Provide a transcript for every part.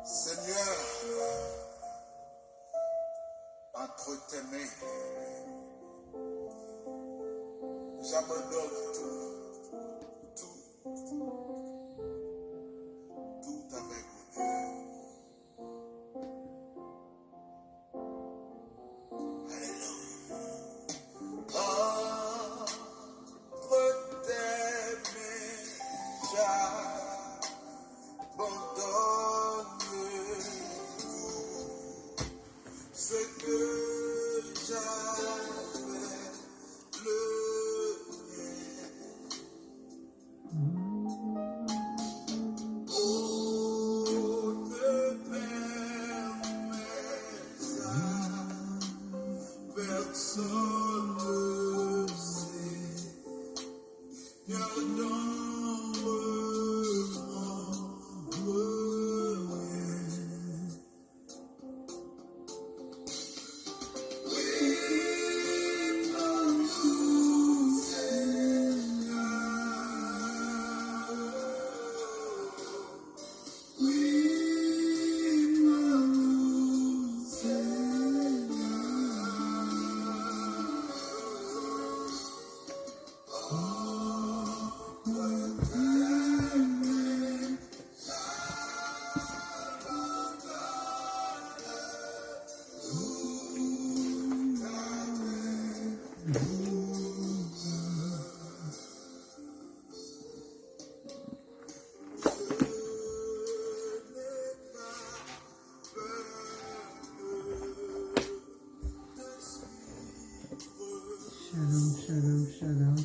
Seigneur, entre tes mains, j'abandonne tout avec bonheur. Alléluia. Entre tes mains, j'abandonne ce que j'avais le mien. Oh, ne permets à personne ne sait. Shalom, shalom, shalom.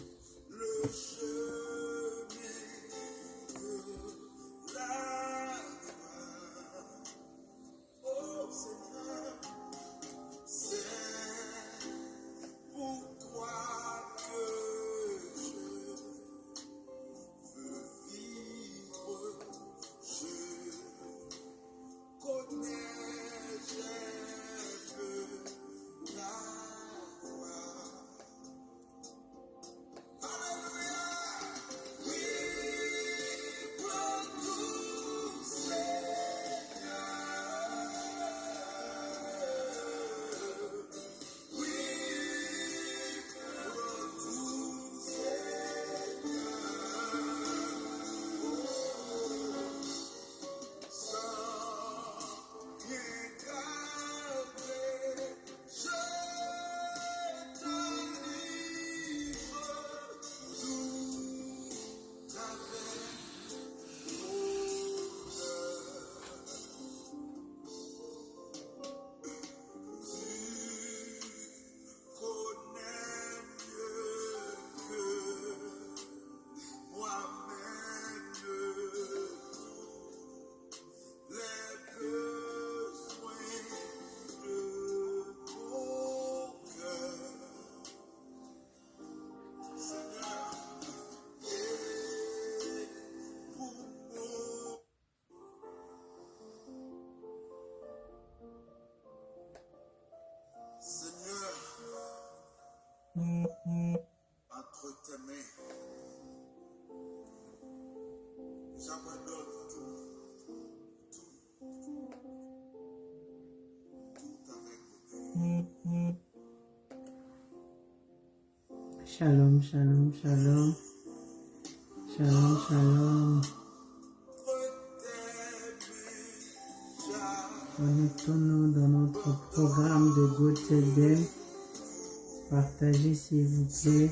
Entre tes mains, j'abandonne tout avec bonheur. Shalom, shalom, shalom. Shalom, shalom. Connectons-nous dans notre programme de GoTedem. Partagez s'il vous plaît.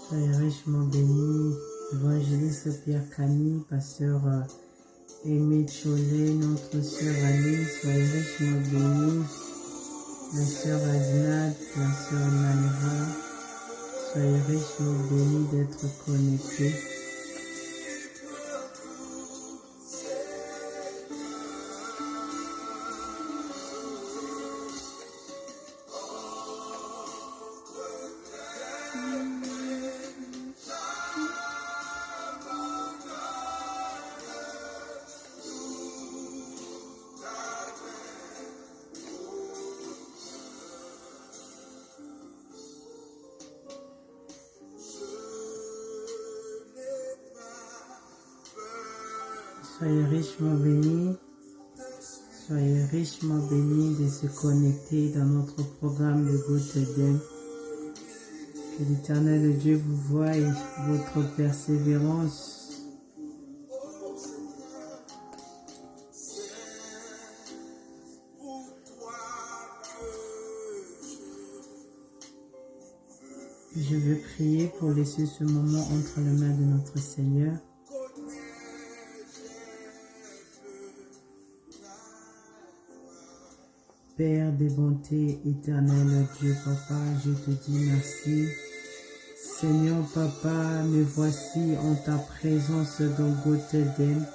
Soyez richement bénis. Évangéliste Pierre Camille, pasteur Aimé Cholet, notre sœur Annie, soyez richement bénis. La sœur Aznad, la sœur Naira, soyez richement bénis d'être connectés. Soyez richement bénis. Soyez richement bénis de se connecter dans notre programme de Good Day. Que l'Éternel Dieu vous voie et votre persévérance. Je veux prier pour laisser ce moment entre les mains de notre Seigneur. Père des bontés, éternel Dieu Papa, je te dis merci. Seigneur Papa, me voici en ta présence dans Gotelden.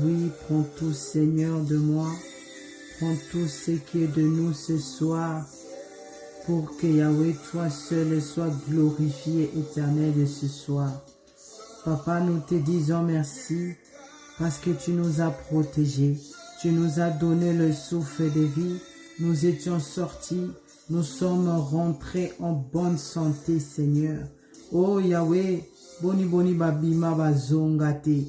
Oui, prends tout Seigneur de moi, prends tout ce qui est de nous ce soir, pour que Yahweh, toi seul, sois glorifié éternel de ce soir. Papa, nous te disons merci, parce que tu nous as protégés. Tu nous as donné le souffle de vie, nous étions sortis, nous sommes rentrés en bonne santé, Seigneur. Oh Yahweh, boni boni babima bazongate.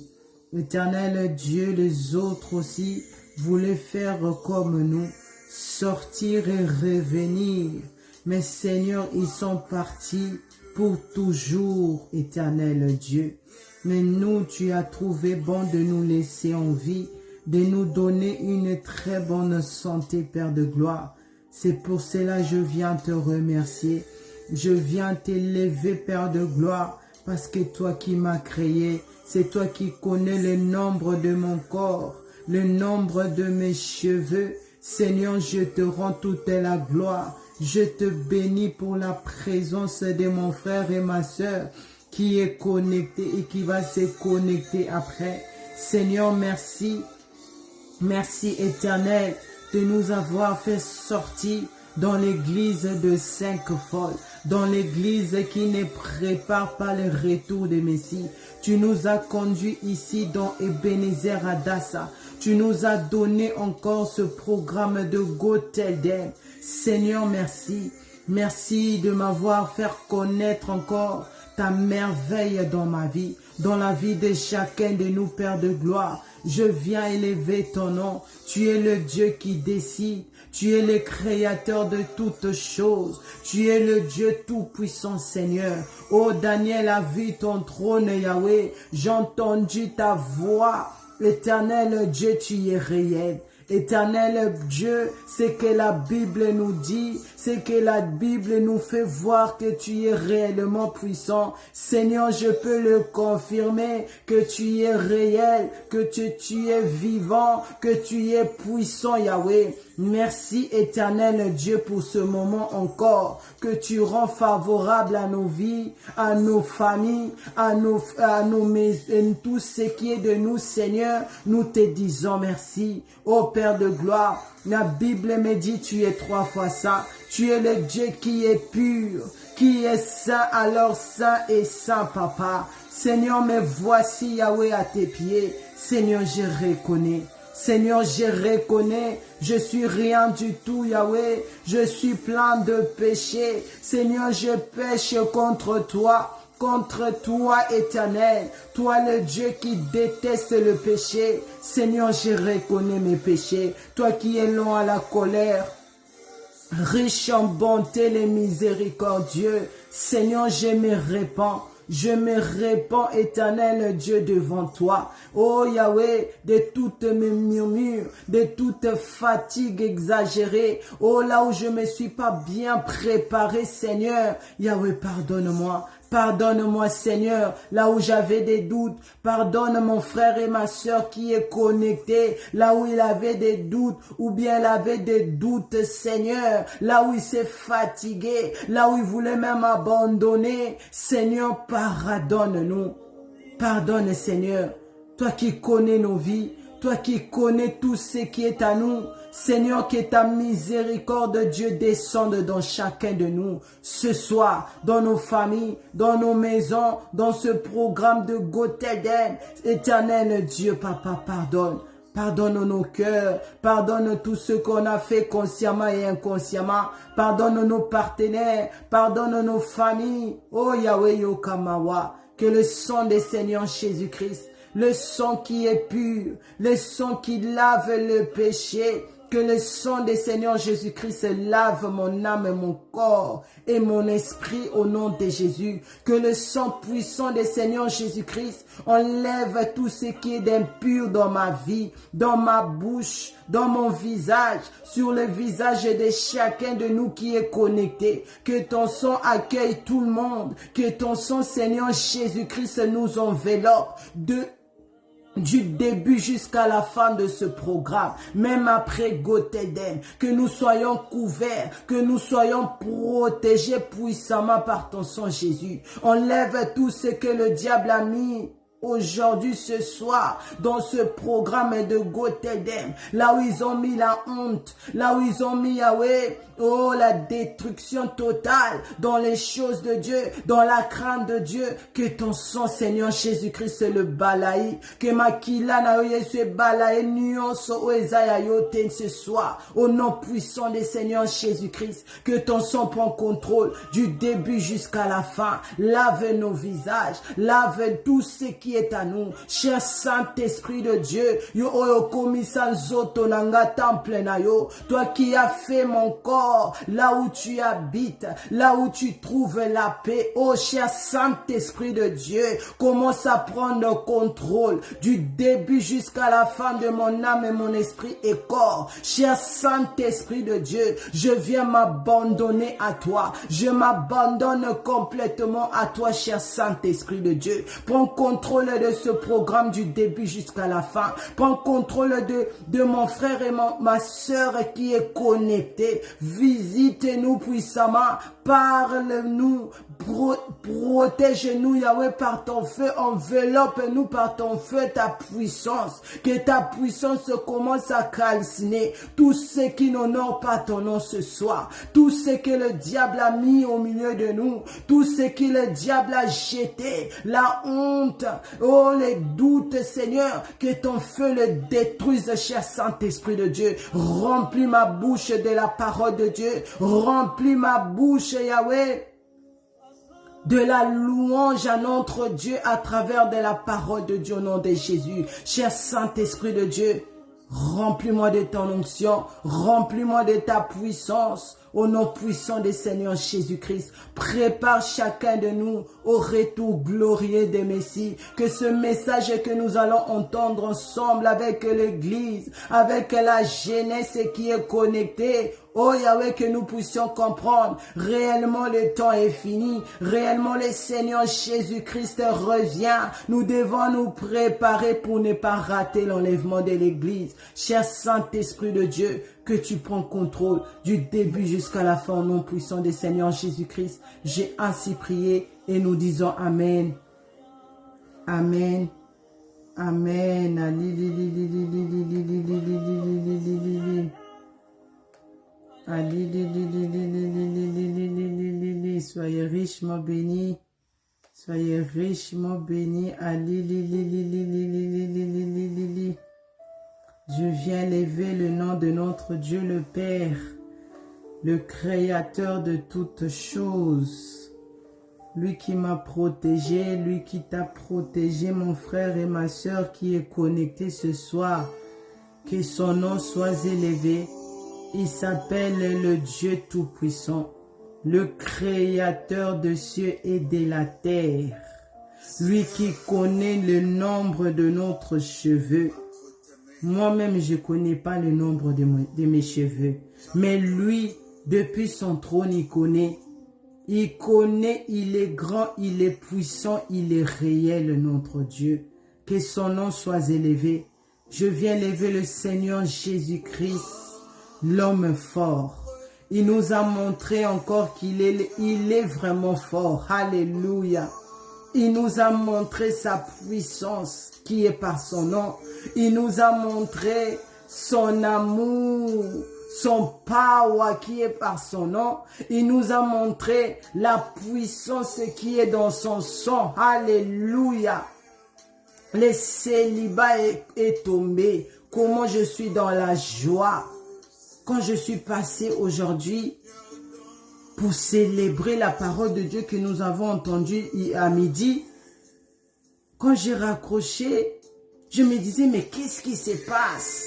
Éternel Dieu, les autres aussi voulaient faire comme nous, sortir et revenir. Mais Seigneur, ils sont partis pour toujours, éternel Dieu. Mais nous, tu as trouvé bon de nous laisser en vie, de nous donner une très bonne santé, Père de gloire. C'est pour cela que je viens te remercier. Je viens t'élever, Père de gloire, parce que toi qui m'as créé, c'est toi qui connais le nombre de mon corps, le nombre de mes cheveux. Seigneur, je te rends toute la gloire. Je te bénis pour la présence de mon frère et ma sœur qui est connecté et qui va se connecter après. Seigneur, merci. Merci éternel de nous avoir fait sortir dans l'église de Saint-Foy, dans l'église qui ne prépare pas le retour de Messie. Tu nous as conduits ici dans Ebenezer Adassa. Tu nous as donné encore ce programme de Gotelden. Seigneur, merci. Merci de m'avoir fait connaître encore ta merveille dans ma vie, dans la vie de chacun de nous, Père de gloire. Je viens élever ton nom. Tu es le Dieu qui décide. Tu es le créateur de toutes choses. Tu es le Dieu tout-puissant, Seigneur. Oh, Daniel a vu ton trône, Yahweh. J'ai entendu ta voix. Éternel Dieu, tu es réel. Éternel Dieu, c'est que la Bible nous dit, c'est que la Bible nous fait voir que tu es réellement puissant. Seigneur, je peux le confirmer que tu es réel, que tu es vivant, que tu es puissant, Yahweh. Merci éternel Dieu pour ce moment encore que tu rends favorable à nos vies, à nos familles, à tout ce qui est de nous, Seigneur. Nous te disons merci. Ô Père de gloire, la Bible me dit tu es 3 fois saint. Tu es le Dieu qui est pur, qui est saint, alors saint et saint, Papa. Seigneur, me voici, Yahweh, à tes pieds. Seigneur, je reconnais. Seigneur, je reconnais, je suis rien du tout, Yahweh. Je suis plein de péchés. Seigneur, je pêche contre toi, éternel. Toi, le Dieu qui déteste le péché. Seigneur, je reconnais mes péchés. Toi qui es lent à la colère, riche en bonté et miséricordieux. Seigneur, je me répands. Je me répands, éternel Dieu, devant toi. Oh Yahweh, de toutes mes murmures, de toute fatigue exagérée. Oh, là où je me suis pas bien préparé, Seigneur. Yahweh, pardonne-moi. Pardonne-moi, Seigneur, là où j'avais des doutes. Pardonne mon frère et ma sœur qui est connecté, là où il avait des doutes, ou bien il avait des doutes, Seigneur, là où il s'est fatigué, là où il voulait même abandonner. Seigneur, pardonne-nous. Pardonne, Seigneur, toi qui connais nos vies, toi qui connais tout ce qui est à nous. Seigneur, que ta miséricorde, Dieu, descende dans chacun de nous ce soir, dans nos familles, dans nos maisons, dans ce programme de Gotelden. Éternel Dieu, Papa, pardonne. Pardonne nos cœurs, pardonne tout ce qu'on a fait consciemment et inconsciemment. Pardonne nos partenaires, pardonne nos familles. Oh Yahweh Yokamawa, que le sang du Seigneur Jésus-Christ le sang qui est pur, le sang qui lave le péché. Que le sang du Seigneur Jésus-Christ lave mon âme et mon corps et mon esprit au nom de Jésus. Que le sang puissant du Seigneur Jésus-Christ enlève tout ce qui est d'impur dans ma vie, dans ma bouche, dans mon visage, sur le visage de chacun de nous qui est connecté. Que ton sang accueille tout le monde. Que ton sang, Seigneur Jésus-Christ, nous enveloppe du début jusqu'à la fin de ce programme, même après Gothedem, que nous soyons couverts, que nous soyons protégés puissamment par ton sang Jésus. Enlève tout ce que le diable a mis aujourd'hui, ce soir, dans ce programme de Gothedem, là où ils ont mis la honte, là où ils ont mis Yahweh, oh, la destruction totale dans les choses de Dieu, dans la crainte de Dieu, que ton sang, Seigneur Jésus-Christ, le balaye, que ma kila na oye se balaye nuance o ezaya yoten ce soir, au nom puissant du Seigneur Jésus-Christ, que ton sang prend contrôle du début jusqu'à la fin, lave nos visages, lave tout ce qui est à nous, cher Saint-Esprit de Dieu, yo oyo komisa nzoto nanga temple na yo, toi qui as fait mon corps, là où tu habites, là où tu trouves la paix, oh cher Saint-Esprit de Dieu, commence à prendre contrôle du début jusqu'à la fin de mon âme et mon esprit et corps, cher Saint-Esprit de Dieu, je viens m'abandonner à toi, je m'abandonne complètement à toi, cher Saint-Esprit de Dieu, prends contrôle de ce programme du début jusqu'à la fin. Prends contrôle de mon frère et ma soeur qui est connecté. Visite-nous puissamment. Parle-nous. Protège-nous, Yahweh, par ton feu. Enveloppe-nous par ton feu, ta puissance. Que ta puissance commence à calciner tout ce qui n'honore pas ton nom ce soir. Tout ce que le diable a mis au milieu de nous. Tout ce que le diable a jeté. La honte. Oh, les doutes, Seigneur, que ton feu le détruise, cher Saint-Esprit de Dieu. Remplis ma bouche de la parole de Dieu. Remplis ma bouche, Yahweh, de la louange à notre Dieu à travers de la parole de Dieu au nom de Jésus. Cher Saint-Esprit de Dieu, remplis-moi de ton onction, remplis-moi de ta puissance. Au nom puissant du Seigneur Jésus-Christ, prépare chacun de nous au retour glorieux des Messies. Que ce message que nous allons entendre ensemble avec l'Église, avec la jeunesse qui est connectée, oh Yahweh, que nous puissions comprendre, réellement le temps est fini, réellement le Seigneur Jésus-Christ revient. Nous devons nous préparer pour ne pas rater l'enlèvement de l'Église. Cher Saint-Esprit de Dieu, que tu prends contrôle du début jusqu'à la fin au nom puissant du Seigneur Jésus-Christ. J'ai ainsi prié et nous disons Amen. Amen. Amen. Soyez richement bénis. Soyez richement bénis. Je viens lever le nom de notre Dieu le Père, le Créateur de toutes choses. Lui qui m'a protégé, lui qui t'a protégé, mon frère et ma soeur qui est connecté ce soir. Que son nom soit élevé. Il s'appelle le Dieu Tout-Puissant, le Créateur de cieux et de la terre. Lui qui connaît le nombre de notre cheveux. Moi-même, je ne connais pas le nombre de mes cheveux. Mais lui, depuis son trône, il connaît. Il connaît, il est grand, il est puissant, il est réel, notre Dieu. Que son nom soit élevé. Je viens lever le Seigneur Jésus-Christ, l'homme fort. Il nous a montré encore qu'il est vraiment fort. Alléluia. Il nous a montré sa puissance qui est par son nom. Il nous a montré son amour, son power qui est par son nom. Il nous a montré la puissance qui est dans son sang. Alléluia. Le célibat est tombé. Comment je suis dans la joie. Quand je suis passé aujourd'hui pour célébrer la parole de Dieu que nous avons entendue à midi, quand j'ai raccroché, Je me disais, mais qu'est-ce qui se passe?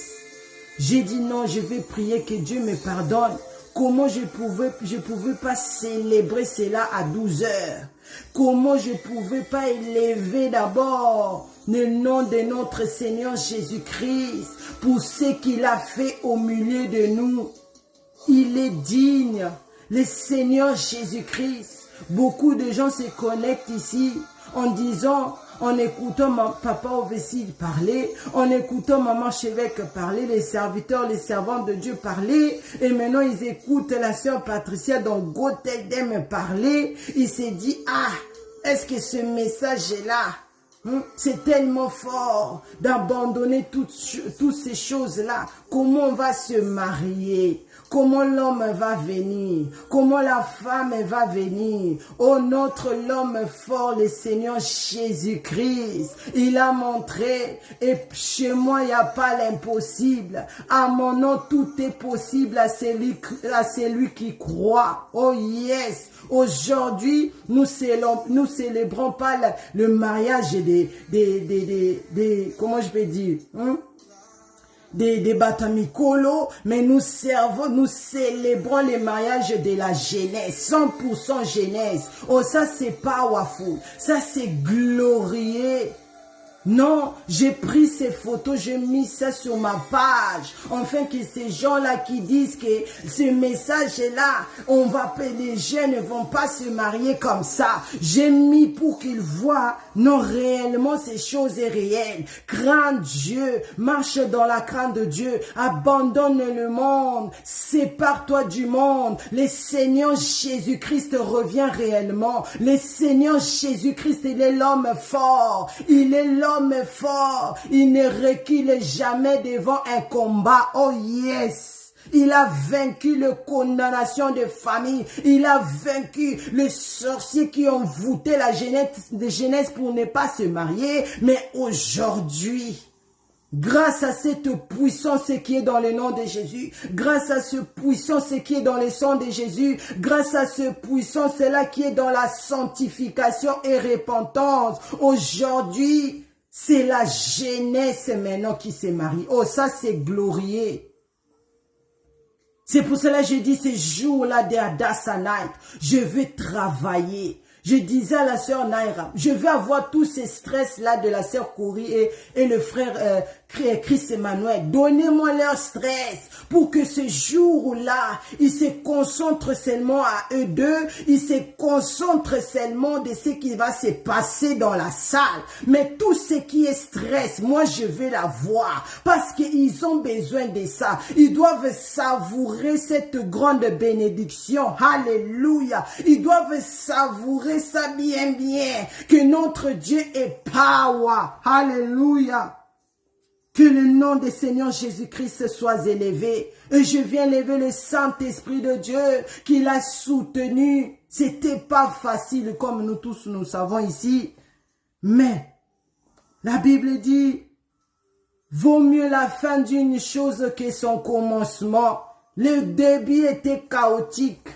J'ai dit non, je vais prier que Dieu me pardonne. Comment je pouvais pas célébrer cela à 12 heures? Comment je pouvais pas élever d'abord le nom de notre Seigneur Jésus-Christ pour ce qu'il a fait au milieu de nous? Il est digne, le Seigneur Jésus-Christ. Beaucoup de gens se connectent ici en disant, en écoutant Papa Ovessi parler, en écoutant Maman Chevêque parler, les serviteurs, les servantes de Dieu parler, et maintenant ils écoutent la sœur Patricia dans Goteldem parler. Il s'est dit, ah, est-ce que ce message-là, c'est tellement fort d'abandonner toutes ces choses-là. Comment on va se marier? Comment l'homme va venir? Comment la femme va venir? Oh, notre l'homme fort, le Seigneur Jésus-Christ, il a montré, et chez moi, il n'y a pas l'impossible. À mon nom, tout est possible à celui qui croit. Oh yes! Aujourd'hui, nous célébrons pas le mariage comment je peux dire, des batamikolo, mais nous célébrons le mariage de la jeunesse, 100% jeunesse. Oh, ça c'est powerful, ça c'est glorieux. Non, j'ai pris ces photos, j'ai mis ça sur ma page, afin que ces gens-là qui disent que ce message-là, les jeunes ne vont pas se marier comme ça. J'ai mis pour qu'ils voient, non réellement ces choses est réelles. Crains Dieu, marche dans la crainte de Dieu, abandonne le monde, sépare-toi du monde. Le Seigneur Jésus-Christ revient réellement. Le Seigneur Jésus-Christ, il est l'homme fort, il est l'homme fort, il ne recule jamais devant un combat. Oh yes! Il a vaincu la condamnation de famille. Il a vaincu les sorciers qui ont voûté la jeunesse pour ne pas se marier. Mais aujourd'hui, grâce à cette puissance qui est dans le nom de Jésus, grâce à cette puissance qui est dans le sang de Jésus, grâce à cette puissance-là qui est dans la sanctification et repentance, aujourd'hui, c'est la jeunesse maintenant qui se marie. Oh, ça c'est glorieux. C'est pour cela que je dis ce jour-là de Hadassah Night, je vais travailler. Je disais à la sœur Naira, je vais avoir tous ces stress-là de la sœur Corrie et le frère Chris Emmanuel. Donnez-moi leur stress pour que ce jour-là, ils se concentrent seulement à eux deux. Ils se concentrent seulement de ce qui va se passer dans la salle. Mais tout ce qui est stress, moi je vais l'avoir parce qu'ils ont besoin de ça. Ils doivent savourer cette grande bénédiction. Alléluia. Ils doivent savourer ça bien, que notre Dieu est power. Alléluia. Que le nom du Seigneur Jésus-Christ soit élevé. Et je viens lever le Saint-Esprit de Dieu qui l'a soutenu. C'était pas facile comme nous tous nous savons ici. Mais la Bible dit, vaut mieux la fin d'une chose que son commencement. Le début était chaotique.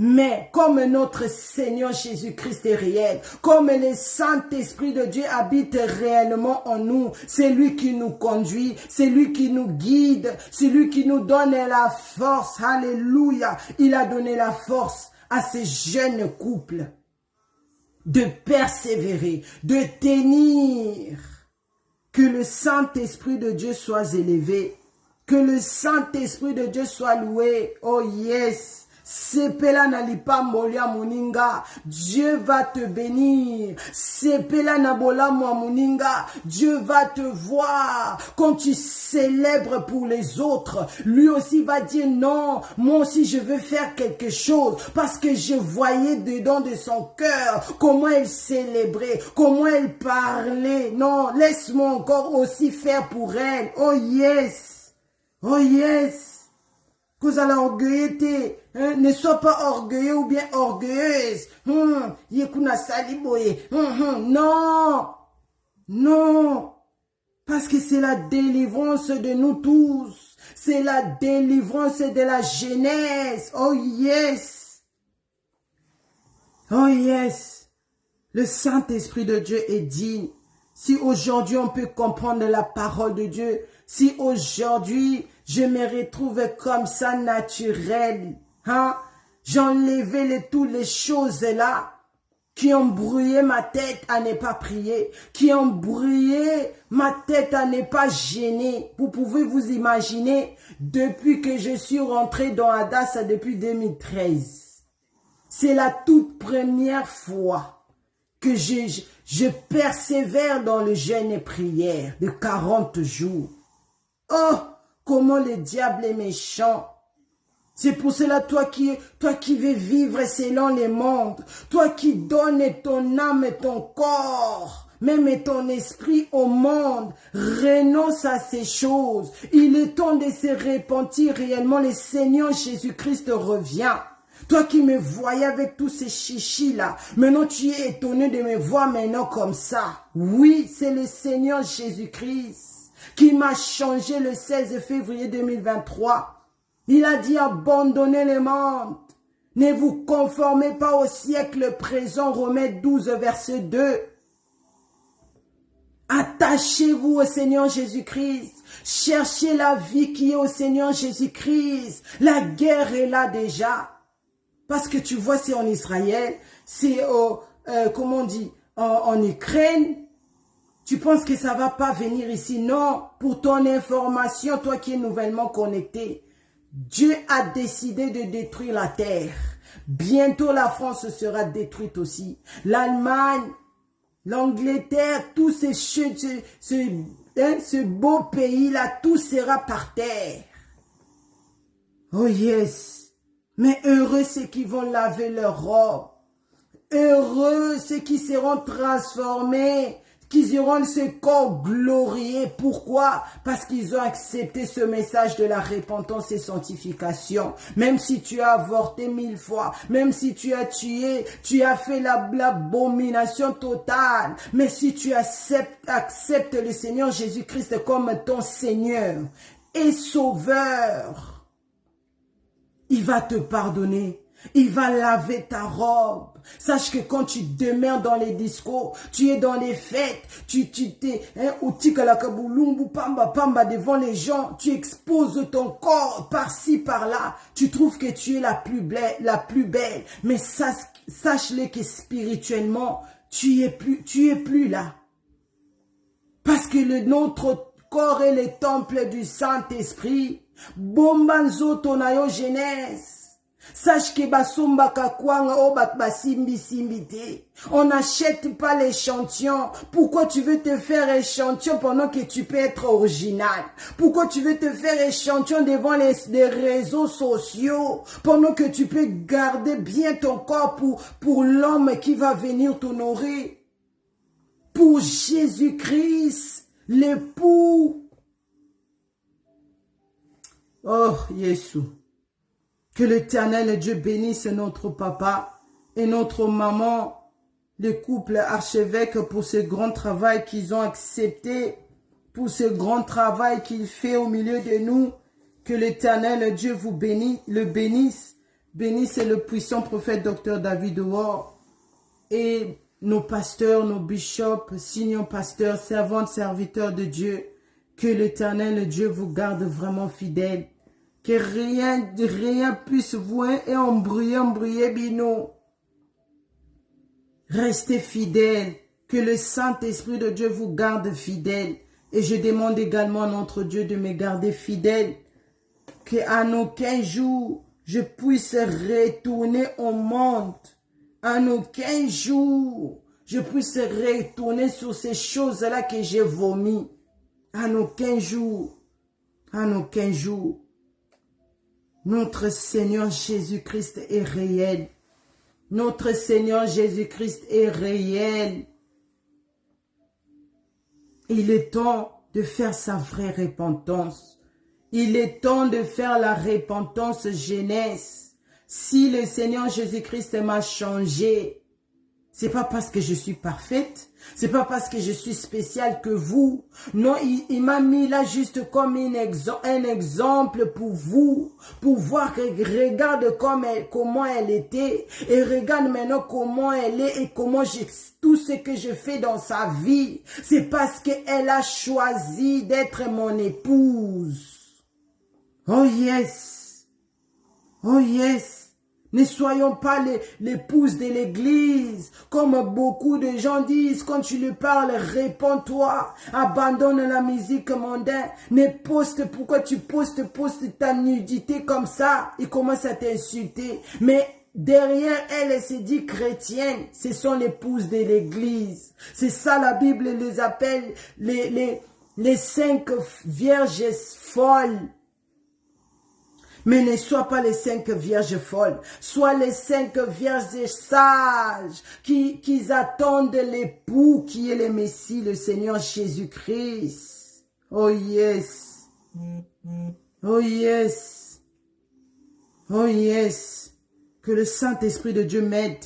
Mais comme notre Seigneur Jésus-Christ est réel, comme le Saint-Esprit de Dieu habite réellement en nous, c'est lui qui nous conduit, c'est lui qui nous guide, c'est lui qui nous donne la force. Alléluia. Il a donné la force à ces jeunes couples de persévérer, de tenir. Que le Saint-Esprit de Dieu soit élevé, que le Saint-Esprit de Dieu soit loué. Oh yes. Sepela nalipa molia muninga, Dieu va te bénir. Sepela nabola moi muninga, Dieu va te voir. Quand tu célèbres pour les autres, lui aussi va dire non, moi aussi je veux faire quelque chose parce que je voyais dedans de son cœur comment elle célébrait, comment elle parlait. Non, laisse-moi encore aussi faire pour elle. Oh yes, oh yes. Que ça l'orgueilleté, ne sois pas orgueilleux ou bien orgueilleuse. Yekuna saliboye. Non, non, parce que c'est la délivrance de nous tous. C'est la délivrance de la jeunesse. Oh yes, oh yes. Le Saint-Esprit de Dieu est digne. si aujourd'hui on peut comprendre la parole de Dieu, si aujourd'hui je me retrouve comme ça naturel, hein, j'enlevais toutes les choses là qui ont brouillé ma tête à ne pas prier, qui ont brouillé ma tête à ne pas gêner. Vous pouvez vous imaginer, depuis que je suis rentré dans Hadassah depuis 2013, c'est la toute première fois que je persévère dans le jeûne et prière de 40 jours. Oh, comment le diable est méchant! C'est pour cela, toi qui veux vivre selon les mondes, toi qui donnes ton âme et ton corps, même ton esprit au monde, renonce à ces choses. Il est temps de se repentir réellement. Le Seigneur Jésus-Christ revient. Toi qui me voyais avec tous ces chichis là, maintenant tu es étonné de me voir maintenant comme ça. Oui, c'est le Seigneur Jésus-Christ qui m'a changé le 16 février 2023. Il a dit abandonnez le monde. Ne vous conformez pas au siècle présent. Romains 12, verset 2. Attachez-vous au Seigneur Jésus-Christ. Cherchez la vie qui est au Seigneur Jésus-Christ. La guerre est là déjà. Parce que tu vois, c'est en Israël, c'est comment on dit, en Ukraine. Tu penses que ça ne va pas venir ici? Non. Pour ton information, toi qui es nouvellement connecté, Dieu a décidé de détruire la terre. Bientôt, la France sera détruite aussi. L'Allemagne, l'Angleterre, tous ce beau pays-là, tout sera par terre. Oh yes! Mais heureux ceux qui vont laver leurs robes. Heureux ceux qui seront transformés, qui auront ce corps glorieux. Pourquoi? Parce qu'ils ont accepté ce message de la repentance et sanctification. Même si tu as avorté 1000 fois, même si tu as tué, tu as fait l'abomination totale. Mais si tu acceptes le Seigneur Jésus-Christ comme ton Seigneur et Sauveur, il va te pardonner. Il va laver ta robe. Sache que quand tu demeures dans les discours, tu es dans les fêtes, tu t'es devant les gens, tu exposes ton corps par-ci, par-là. Tu trouves que tu es la plus belle. Mais sache-le que spirituellement, tu es plus là. Parce que notre corps est le temple du Saint-Esprit. Bombanzo tonayo Genèse. Sache que basumba kakwanga o basimbi simbite. On n'achète pas l'échantillon. Pourquoi tu veux te faire échantillon pendant que tu peux être original? Pourquoi tu veux te faire échantillon devant les réseaux sociaux pendant que tu peux garder bien ton corps pour l'homme qui va venir t'honorer? Pour Jésus-Christ, l'époux. Oh, Jésus. Que l'Éternel Dieu bénisse notre papa et notre maman, le couple archevêque, pour ce grand travail qu'ils ont accepté, pour ce grand travail qu'il fait au milieu de nous. Que l'Éternel Dieu vous bénisse. Bénisse le puissant prophète Dr David Ouor et nos pasteurs, nos bishops, signons pasteurs, servantes, serviteurs de Dieu. Que l'Éternel Dieu vous garde vraiment fidèles. Que rien puisse vous et embrouiller bino. Restez fidèles. Que le Saint-Esprit de Dieu vous garde fidèles. Et je demande également à notre Dieu de me garder fidèle. Qu'en aucun jour, je puisse retourner au monde. En aucun jour, je puisse retourner sur ces choses-là que j'ai vomi. En aucun jour. En aucun jour. Notre Seigneur Jésus-Christ est réel. Notre Seigneur Jésus-Christ est réel. Il est temps de faire sa vraie repentance. Il est temps de faire la repentance jeunesse. Si le Seigneur Jésus-Christ m'a changé, C'est pas parce que je suis parfaite. C'est pas parce que je suis spéciale que vous. Non, il m'a mis là juste comme un exemple pour vous. Pour voir que regarde comment elle était. Et regarde maintenant comment elle est et comment tout ce que je fais dans sa vie. C'est parce qu'elle a choisi d'être mon épouse. Oh yes. Oh yes. Ne soyons pas l'épouse de l'église. Comme beaucoup de gens disent, quand tu lui parles, réponds-toi. Abandonne la musique mondaine. Ne poste, pourquoi tu poste ta nudité comme ça. Il commence à t'insulter. Mais derrière elle, elle se dit chrétienne. Ce sont l'épouse de l'église. C'est ça la Bible les appelle les 5 vierges folles. Mais ne sois pas les 5 vierges folles. Sois les 5 vierges sages qui attendent l'époux qui est le Messie, le Seigneur Jésus-Christ. Oh yes. Oh yes. Oh yes. Que le Saint-Esprit de Dieu m'aide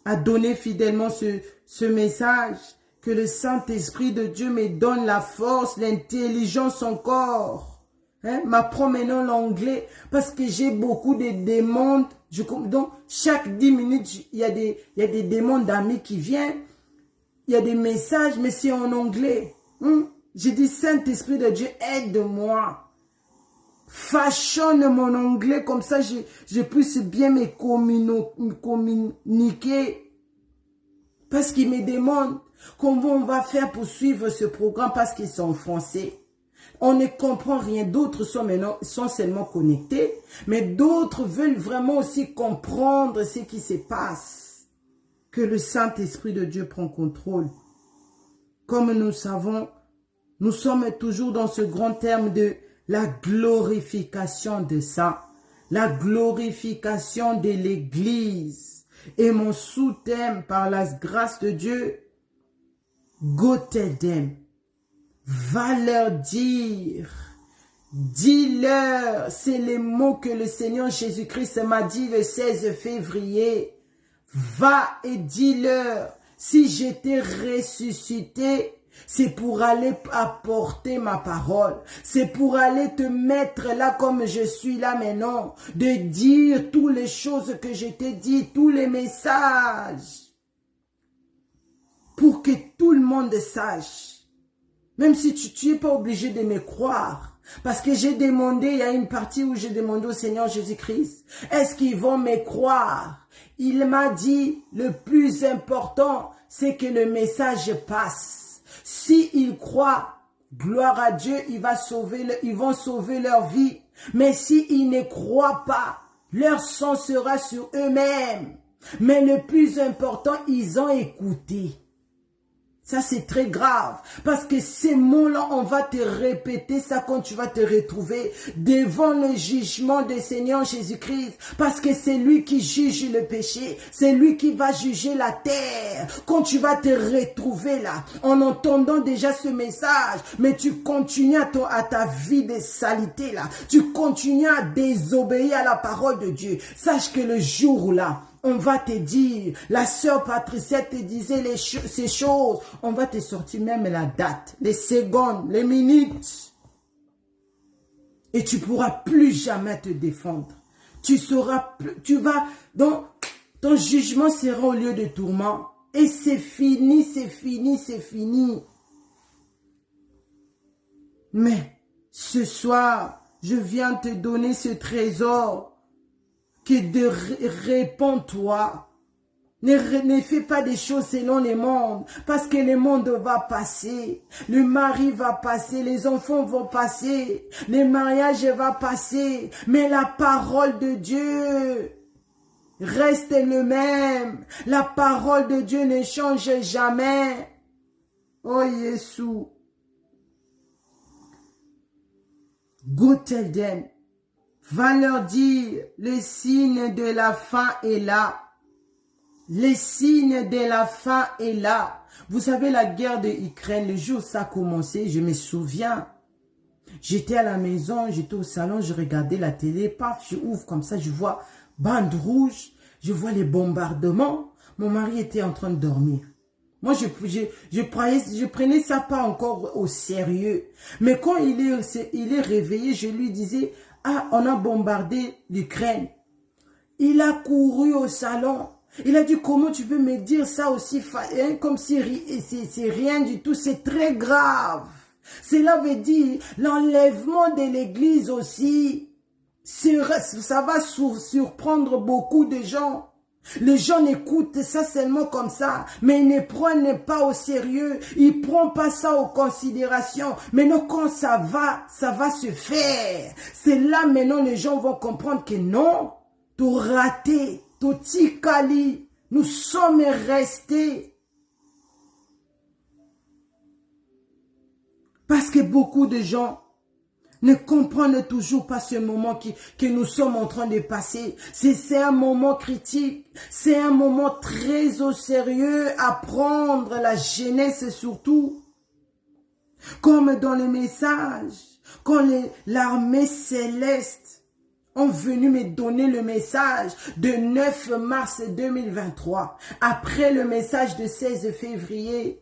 à donner fidèlement ce message. Que le Saint-Esprit de Dieu me donne la force, l'intelligence encore. M'apprends maintenant l'anglais parce que j'ai beaucoup de demandes. Donc, chaque 10 minutes, il y a des demandes d'amis qui viennent. Il y a des messages, mais c'est en anglais. J'ai dit, Saint-Esprit de Dieu, aide-moi. Façonne mon anglais, comme ça, je puisse bien me communiquer. Parce qu'ils me demandent comment on va faire pour suivre ce programme parce qu'ils sont en français. On ne comprend rien. D'autres sont seulement connectés. Mais d'autres veulent vraiment aussi comprendre ce qui se passe. Que le Saint-Esprit de Dieu prend contrôle. Comme nous savons, nous sommes toujours dans ce grand terme de la glorification de ça. La glorification de l'Église. Et mon sous-thème par la grâce de Dieu, go tell them. Va leur dire, dis-leur, c'est les mots que le Seigneur Jésus-Christ m'a dit le 16 février. Va et dis-leur, si j'étais ressuscité, c'est pour aller apporter ma parole. C'est pour aller te mettre là comme je suis là maintenant. De dire toutes les choses que je t'ai dit, tous les messages. Pour que tout le monde sache. Même si tu n'es pas obligé de me croire. Parce que j'ai demandé, il y a une partie où j'ai demandé au Seigneur Jésus-Christ, est-ce qu'ils vont me croire? Il m'a dit, le plus important, c'est que le message passe. S'ils croient, gloire à Dieu, ils vont sauver leur vie. Mais s'ils ne croient pas, leur sang sera sur eux-mêmes. Mais le plus important, ils ont écouté. Ça, c'est très grave. Parce que ces mots-là, on va te répéter ça quand tu vas te retrouver devant le jugement du Seigneur Jésus-Christ. Parce que c'est lui qui juge le péché. C'est lui qui va juger la terre. Quand tu vas te retrouver là, en entendant déjà ce message, mais tu continues à ta vie de saleté là. Tu continues à désobéir à la parole de Dieu. Sache que le jour là, on va te dire, la sœur Patricia te disait ces choses. On va te sortir même la date, les secondes, les minutes. Et tu ne pourras plus jamais te défendre. Ton jugement sera au lieu de tourment. Et c'est fini, c'est fini, c'est fini. Mais ce soir, je viens te donner ce trésor. Que de réponds-toi. Ne fais pas des choses selon les mondes. Parce que le monde va passer. Le mari va passer. Les enfants vont passer. Le mariage va passer. Mais la parole de Dieu reste le même. La parole de Dieu ne change jamais. Oh Jésus. Go tell them. Va leur dire, le signe de la fin est là. Le signe de la fin est là. Vous savez, la guerre de Ukraine, le jour où ça a commencé, je me souviens. J'étais à la maison, j'étais au salon, je regardais la télé, paf, je ouvre comme ça, je vois bande rouge, je vois les bombardements. mon mari était en train de dormir. Moi, je prenais ça pas encore au sérieux. Mais quand il est réveillé, je lui disais, ah, on a bombardé l'Ukraine. Il a couru au salon. Il a dit, comment tu peux me dire ça aussi, comme si c'est rien du tout, c'est très grave. Cela veut dire l'enlèvement de l'église aussi. Ça va surprendre beaucoup de gens. Les gens écoutent ça seulement comme ça, mais ils ne prennent pas au sérieux. Ils ne prennent pas ça en considération. Maintenant, quand ça va se faire. C'est là maintenant les gens vont comprendre que non, tout raté, tout ticali, nous sommes restés. Parce que beaucoup de gens ne comprennent toujours pas ce moment que nous sommes en train de passer. C'est un moment critique. C'est un moment très au sérieux à prendre, la jeunesse surtout. Comme dans les messages, quand l'armée céleste ont venu me donner le message de 9 mars 2023, après le message de 16 février,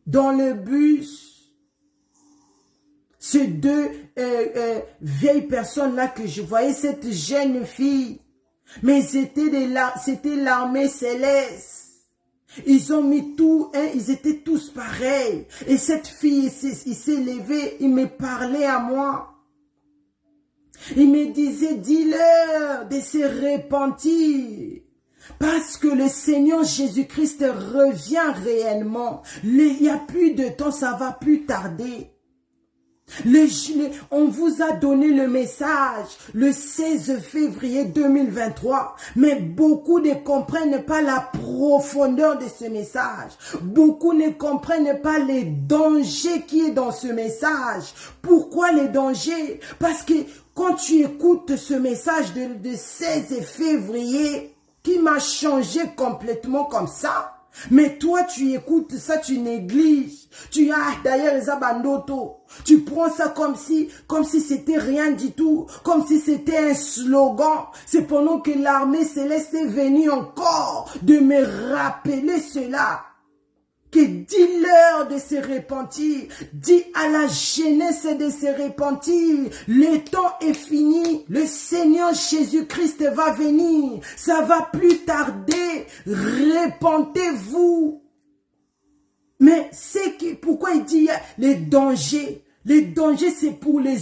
dans le bus, ces deux vieilles personnes-là que je voyais, cette jeune fille, mais c'était l'armée céleste. Ils ont mis tout, hein, ils étaient tous pareils. Et cette fille, il s'est levé, il me parlait à moi. Il me disait, dis-leur de se repentir. Parce que le Seigneur Jésus-Christ revient réellement. Il n'y a plus de temps, ça va plus tarder. On vous a donné le message le 16 février 2023, mais beaucoup ne comprennent pas la profondeur de ce message. Beaucoup ne comprennent pas les dangers qui est dans ce message. Pourquoi les dangers? Parce que quand tu écoutes ce message de 16 février, qui m'a changé complètement comme ça, mais toi, tu écoutes ça, tu négliges. Tu as d'ailleurs les abandotos. Tu prends ça comme si c'était rien du tout. Comme si c'était un slogan. C'est pendant que l'armée céleste est venue encore de me rappeler cela. Que dis-leur de se repentir. Dis à la jeunesse de se repentir. Le temps est fini. Le Seigneur Jésus-Christ va venir. Ça va plus tarder. Repentez-vous. Mais pourquoi il dit les dangers? Les dangers, c'est pour la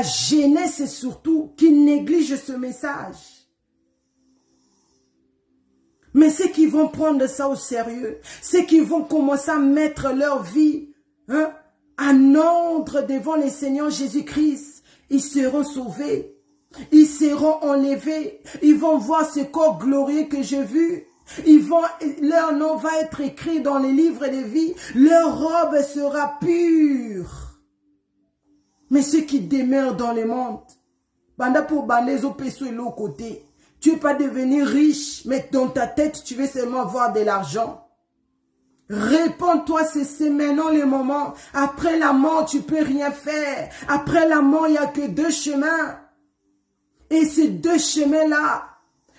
jeunesse surtout qui néglige ce message. Mais ceux qui vont prendre ça au sérieux, ceux qui vont commencer à mettre leur vie en ordre devant le Seigneur Jésus-Christ, ils seront sauvés, ils seront enlevés, ils vont voir ce corps glorieux que j'ai vu. Leur nom va être écrit dans les livres de vie, leur robe sera pure. Mais ceux qui demeurent dans le monde, banda pour bander au peso et l'autre côté, tu ne veux pas devenir riche, mais dans ta tête, tu veux seulement avoir de l'argent. Réponds-toi, c'est maintenant le moment. Après la mort, tu ne peux rien faire. Après la mort, il n'y a que deux chemins. Et ces deux chemins-là,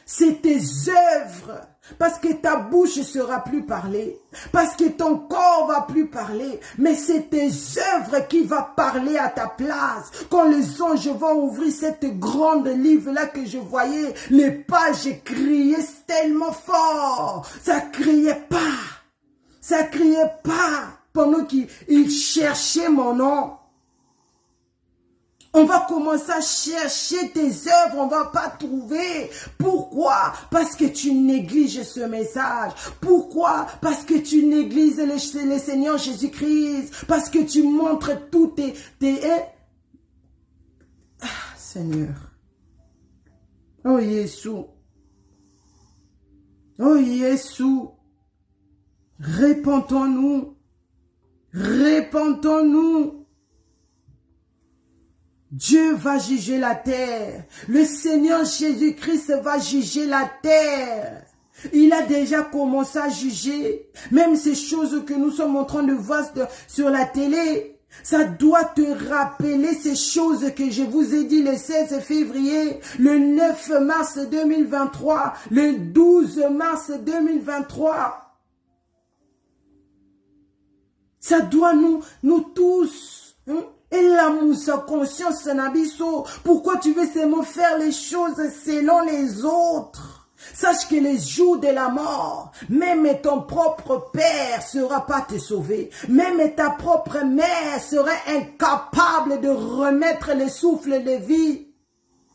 c'est tes œuvres. Parce que ta bouche ne sera plus parler. Parce que ton corps va plus parler. Mais c'est tes œuvres qui vont parler à ta place. Quand les anges vont ouvrir cette grande livre-là que je voyais, les pages criaient tellement fort. Ça criait pas. Ça criait pas. Pendant qu'ils cherchaient mon nom. On va commencer à chercher tes œuvres, on va pas trouver. Pourquoi? Parce que tu négliges ce message. Pourquoi? Parce que tu négliges le Seigneur Jésus-Christ. Parce que tu montres tous tes Seigneur. Oh Jésus. Oh Jésus. Repentons-nous. Repentons-nous. Dieu va juger la terre. Le Seigneur Jésus-Christ va juger la terre. Il a déjà commencé à juger. Même ces choses que nous sommes en train de voir sur la télé. Ça doit te rappeler ces choses que je vous ai dit le 16 février, le 9 mars 2023, le 12 mars 2023. Ça doit nous tous, et la moussa conscience nabiso. Pourquoi tu veux seulement faire les choses selon les autres? Sache que les jours de la mort, même ton propre père ne sera pas te sauver. Même ta propre mère serait incapable de remettre le souffle de vie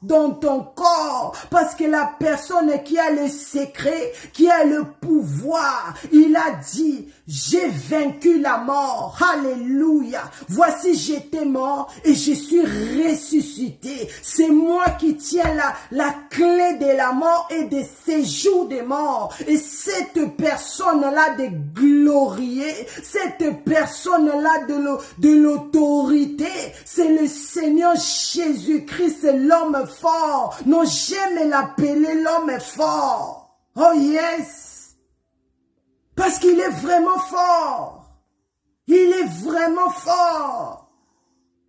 dans ton corps, parce que la personne qui a le secret, qui a le pouvoir, il a dit, j'ai vaincu la mort, alléluia, voici j'étais mort et je suis ressuscité, c'est moi qui tiens la clé de la mort et des séjours des morts, et cette personne-là de glorier, cette personne-là de l'autorité, c'est le Seigneur Jésus-Christ, c'est l'homme fort. Non, j'aime l'appeler l'homme fort. Oh yes. Parce qu'il est vraiment fort. Il est vraiment fort.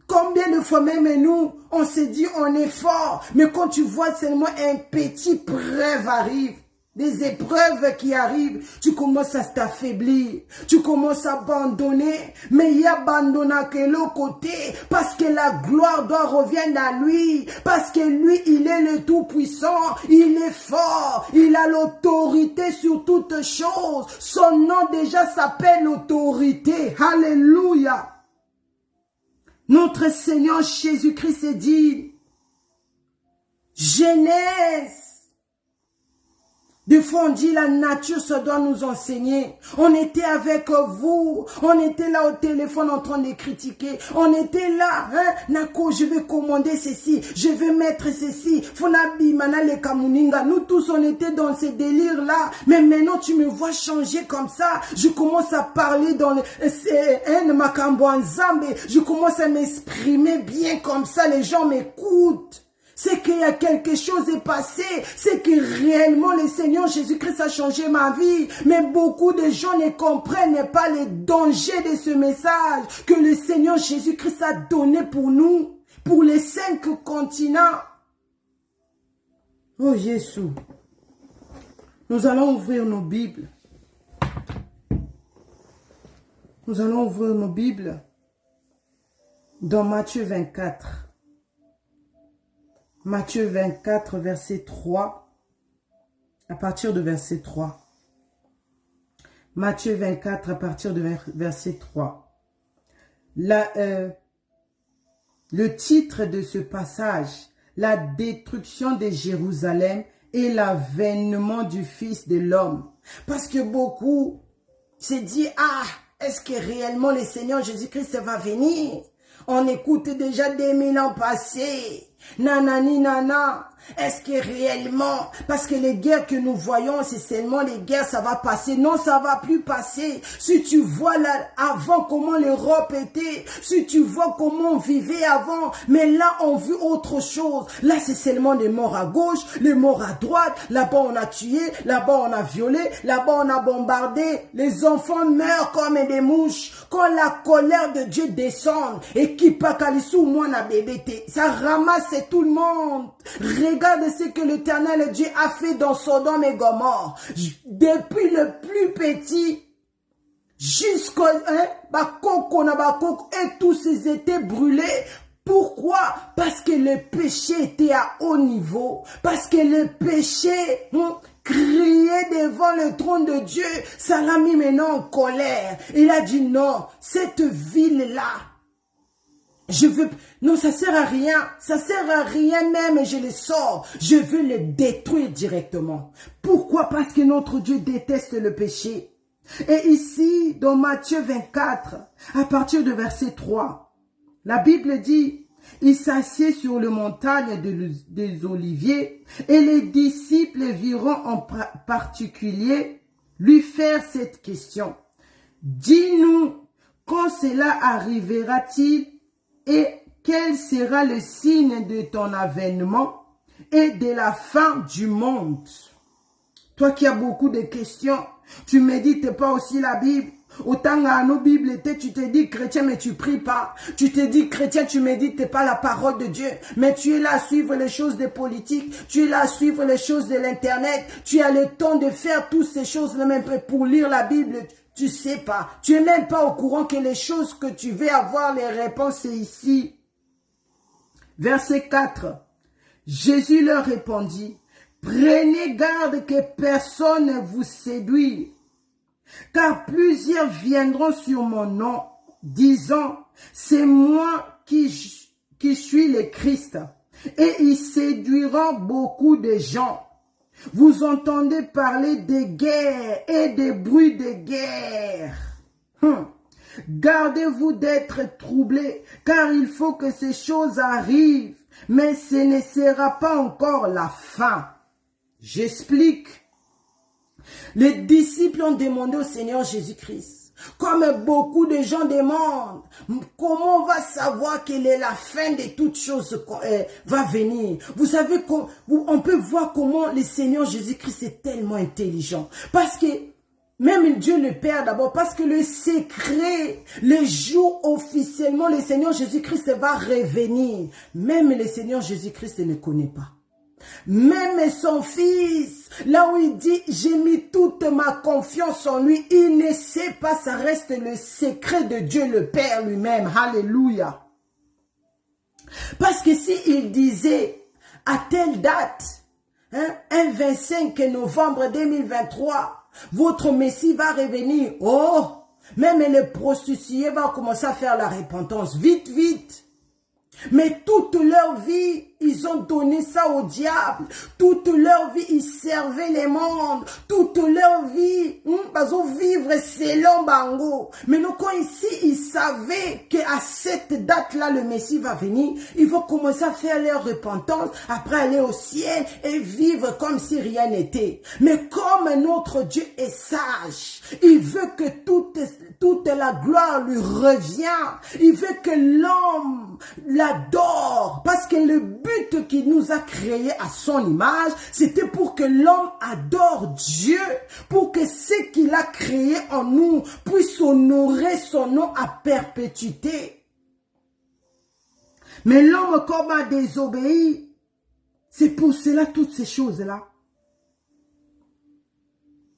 Combien de fois même nous, on se dit on est fort. Mais quand tu vois seulement un petit preuve arrive, des épreuves qui arrivent, tu commences à t'affaiblir, tu commences à abandonner, mais il abandonne que l'autre côté, parce que la gloire doit revenir à lui, parce que lui, il est le Tout-Puissant, il est fort, il a l'autorité sur toutes choses, son nom déjà s'appelle autorité, alléluia. Notre Seigneur Jésus-Christ est dit, Genèse. Des fois, on dit la nature, ça doit nous enseigner. On était avec vous. On était là au téléphone en train de critiquer. On était là. Nako, je vais commander ceci. Je vais mettre ceci. Funabi, Manale Kamuninga. Nous tous, on était dans ces délires-là. Mais maintenant, tu me vois changer comme ça. Je commence à parler dans le Makambo Nzambe. Je commence à m'exprimer bien comme ça. Les gens m'écoutent. C'est qu'il y a quelque chose est passé, c'est que réellement le Seigneur Jésus-Christ a changé ma vie. Mais beaucoup de gens ne comprennent pas les dangers de ce message que le Seigneur Jésus-Christ a donné pour nous, pour les 5 continents. Oh Jésus, nous allons ouvrir nos Bibles. Nous allons ouvrir nos Bibles dans Matthieu 24. Matthieu 24, verset 3, à partir de verset 3. Matthieu 24, à partir de verset 3. Le titre de ce passage, la destruction de Jérusalem et l'avènement du Fils de l'homme. Parce que beaucoup se disent, est-ce que réellement le Seigneur Jésus-Christ va venir? On écoute déjà 2000 ans passés. Nanani nana. Est-ce que réellement, parce que les guerres que nous voyons, c'est seulement les guerres, ça va passer. Non, ça va plus passer. Si tu vois là, avant comment l'Europe était, si tu vois comment on vivait avant, mais là, on vit autre chose. Là, c'est seulement des morts à gauche, les morts à droite. Là-bas, on a tué, là-bas, on a violé, là-bas, on a bombardé. Les enfants meurent comme des mouches. Quand la colère de Dieu descend, et qui pakalisou moi na bébé, ça ramasse tout le monde. Regarde ce que l'Éternel Dieu a fait dans Sodome et Gomorrhe. Depuis le plus petit jusqu'au bakoko na bakoko, et tous ils étaient brûlés. Pourquoi? Parce que le péché était à haut niveau. Parce que le péché criait devant le trône de Dieu. Ça l'a mis maintenant en colère. Il a dit non, cette ville-là, non, ça sert à rien. Ça sert à rien même, je le sors. Je veux le détruire directement. Pourquoi? Parce que notre Dieu déteste le péché. Et ici, dans Matthieu 24, à partir de verset 3, la Bible dit, il s'assied sur le montagne des Oliviers et les disciples viront en particulier lui faire cette question. Dis-nous, quand cela arrivera-t-il? Et quel sera le signe de ton avènement et de la fin du monde? Toi qui as beaucoup de questions, tu médites pas aussi la Bible. Autant à nos Bibles, tu te dis chrétien, mais tu pries pas. Tu te dis chrétien, tu médites pas la parole de Dieu. Mais tu es là à suivre les choses des politiques. Tu es là à suivre les choses de l'internet. Tu as le temps de faire toutes ces choses-là, même pour lire la Bible. Tu sais pas. Tu es même pas au courant que les choses que tu veux avoir, les réponses, c'est ici. Verset 4. Jésus leur répondit, prenez garde que personne ne vous séduise. Car plusieurs viendront sur mon nom, disant, c'est moi qui suis le Christ. Et ils séduiront beaucoup de gens. Vous entendez parler de guerre et des bruits de guerre. Gardez-vous d'être troublés, car il faut que ces choses arrivent, mais ce ne sera pas encore la fin. J'explique. Les disciples ont demandé au Seigneur Jésus-Christ, comme beaucoup de gens demandent, comment on va savoir quelle est la fin de toutes choses va venir. Vous savez, on peut voir comment le Seigneur Jésus-Christ est tellement intelligent. Parce que, même Dieu le Père d'abord, parce que le secret, le jour officiellement, le Seigneur Jésus-Christ va revenir. Même le Seigneur Jésus-Christ ne connaît pas. Même son fils, là où il dit, j'ai mis toute ma confiance en lui, il ne sait pas, ça reste le secret de Dieu le Père lui-même. Alléluia. Parce que s'il disait, à telle date, un 25 novembre 2023, votre Messie va revenir, oh, même les prostituées vont commencer à faire la repentance, vite, vite. Mais toute leur vie, ils ont donné ça au diable. Toute leur vie, ils servaient les mondes. Toute leur vie, ils ont vivre selon Bango. Mais nous, quand ici, ils savaient qu'à cette date-là, le Messie va venir. Ils vont commencer à faire leur repentance, après aller au ciel et vivre comme si rien n'était. Mais comme notre Dieu est sage, il veut que toute la gloire lui revient. Il veut que l'homme l'adore. Parce que le but qu'il nous a créé à son image, c'était pour que l'homme adore Dieu. Pour que ce qu'il a créé en nous puisse honorer son nom à perpétuité. Mais l'homme comme a désobéi, c'est pour cela toutes ces choses-là.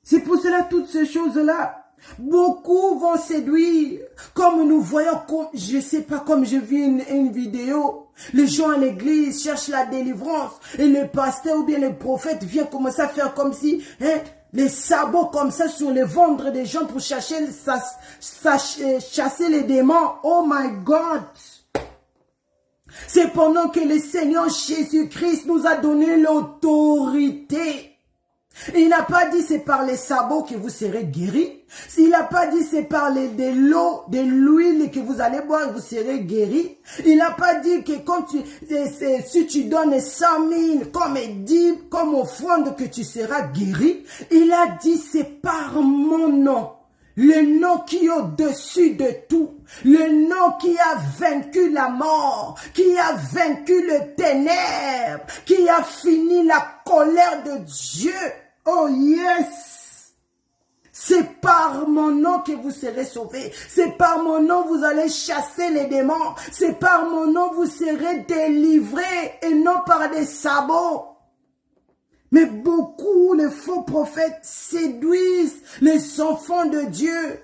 C'est pour cela toutes ces choses-là. Beaucoup vont séduire, comme nous voyons, je sais pas, comme je vis une vidéo, les gens en église cherchent la délivrance et le pasteur ou bien le prophète vient commencer à faire comme si, les sabots comme ça sur les ventres des gens pour chasser les démons. Oh my God! C'est pendant que le Seigneur Jésus-Christ nous a donné l'autorité. Il n'a pas dit c'est par les sabots que vous serez guéris. Il n'a pas dit c'est par de l'eau, de l'huile que vous allez boire, vous serez guéris. Il n'a pas dit que quand si tu donnes 100 000 comme offrande que tu seras guéri. Il a dit c'est par mon nom. Le nom qui est au-dessus de tout. Le nom qui a vaincu la mort. Qui a vaincu le ténèbre. Qui a fini la colère de Dieu. Oh yes! C'est par mon nom que vous serez sauvés. C'est par mon nom que vous allez chasser les démons. C'est par mon nom que vous serez délivrés et non par des sabots. Mais beaucoup, les faux prophètes séduisent les enfants de Dieu.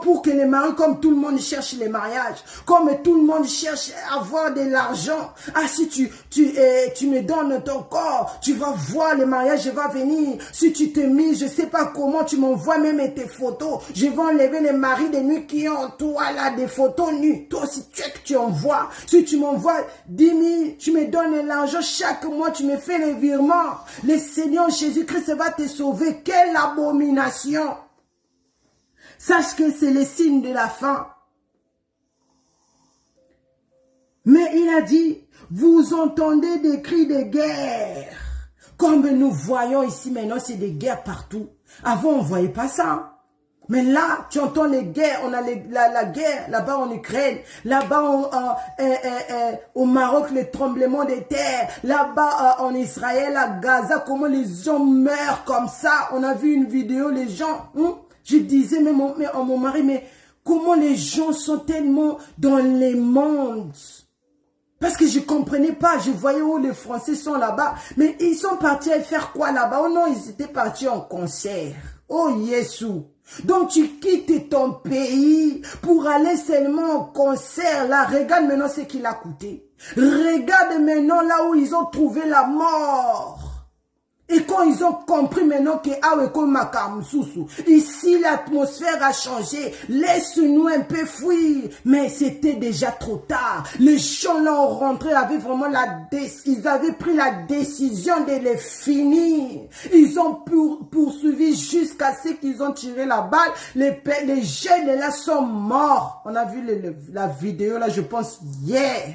Pour que les maris, comme tout le monde cherche les mariages, comme tout le monde cherche à avoir de l'argent. Ah, si tu me donnes ton corps, tu vas voir le mariage va venir. Si tu te mets, je sais pas comment, tu m'envoies même tes photos. Je vais enlever les maris de nuit qui ont, toi là, des photos nues. Toi aussi, tu envoies. Si tu m'envoies 10 000, tu me donnes l'argent chaque mois, tu me fais les virements. Le Seigneur Jésus-Christ va te sauver. Quelle abomination! Sache que c'est le signe de la fin. Mais il a dit, vous entendez des cris de guerre. Comme nous voyons ici maintenant, c'est des guerres partout. Avant, on ne voyait pas ça. Mais là, tu entends les guerres. On a la guerre là-bas en Ukraine. Là-bas au Maroc, le tremblement de terre. Là-bas en Israël, à Gaza, comment les gens meurent comme ça. On a vu une vidéo, les gens... Je disais même à mon mari, mais comment les gens sont tellement dans les mondes? Parce que je comprenais pas, je voyais où les Français sont là-bas. Mais ils sont partis faire quoi là-bas? Oh non, ils étaient partis en concert. Oh Jésus! Donc tu quittes ton pays pour aller seulement au concert. Là, regarde maintenant ce qu'il a coûté. Regarde maintenant là où ils ont trouvé la mort. Et quand ils ont compris maintenant que ici l'atmosphère a changé, laisse-nous un peu fuir. Mais c'était déjà trop tard. Les gens là ont rentré, avaient vraiment ils avaient pris la décision de les finir. Ils ont poursuivi jusqu'à ce qu'ils ont tiré la balle. Les jeunes là sont morts. On a vu la vidéo là, je pense, hier.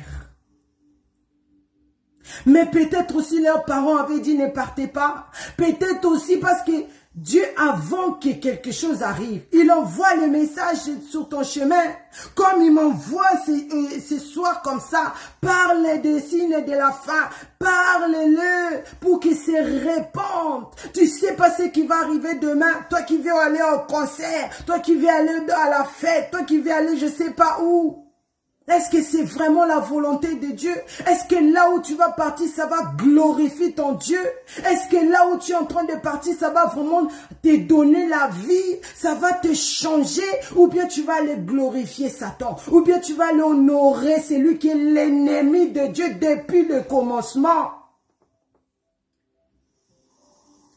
Mais peut-être aussi leurs parents avaient dit ne partez pas. Peut-être aussi parce que Dieu, avant que quelque chose arrive, il envoie le message sur ton chemin. Comme il m'envoie ce soir comme ça, parle des signes de la fin. Parle-le pour qu'il se répande. Tu sais pas ce qui va arriver demain. Toi qui veux aller au concert, toi qui veux aller à la fête, toi qui veux aller je sais pas où. Est-ce que c'est vraiment la volonté de Dieu? Est-ce que là où tu vas partir, ça va glorifier ton Dieu? Est-ce que là où tu es en train de partir, ça va vraiment te donner la vie? Ça va te changer? Ou bien tu vas aller glorifier Satan? Ou bien tu vas aller honorer celui qui est l'ennemi de Dieu depuis le commencement?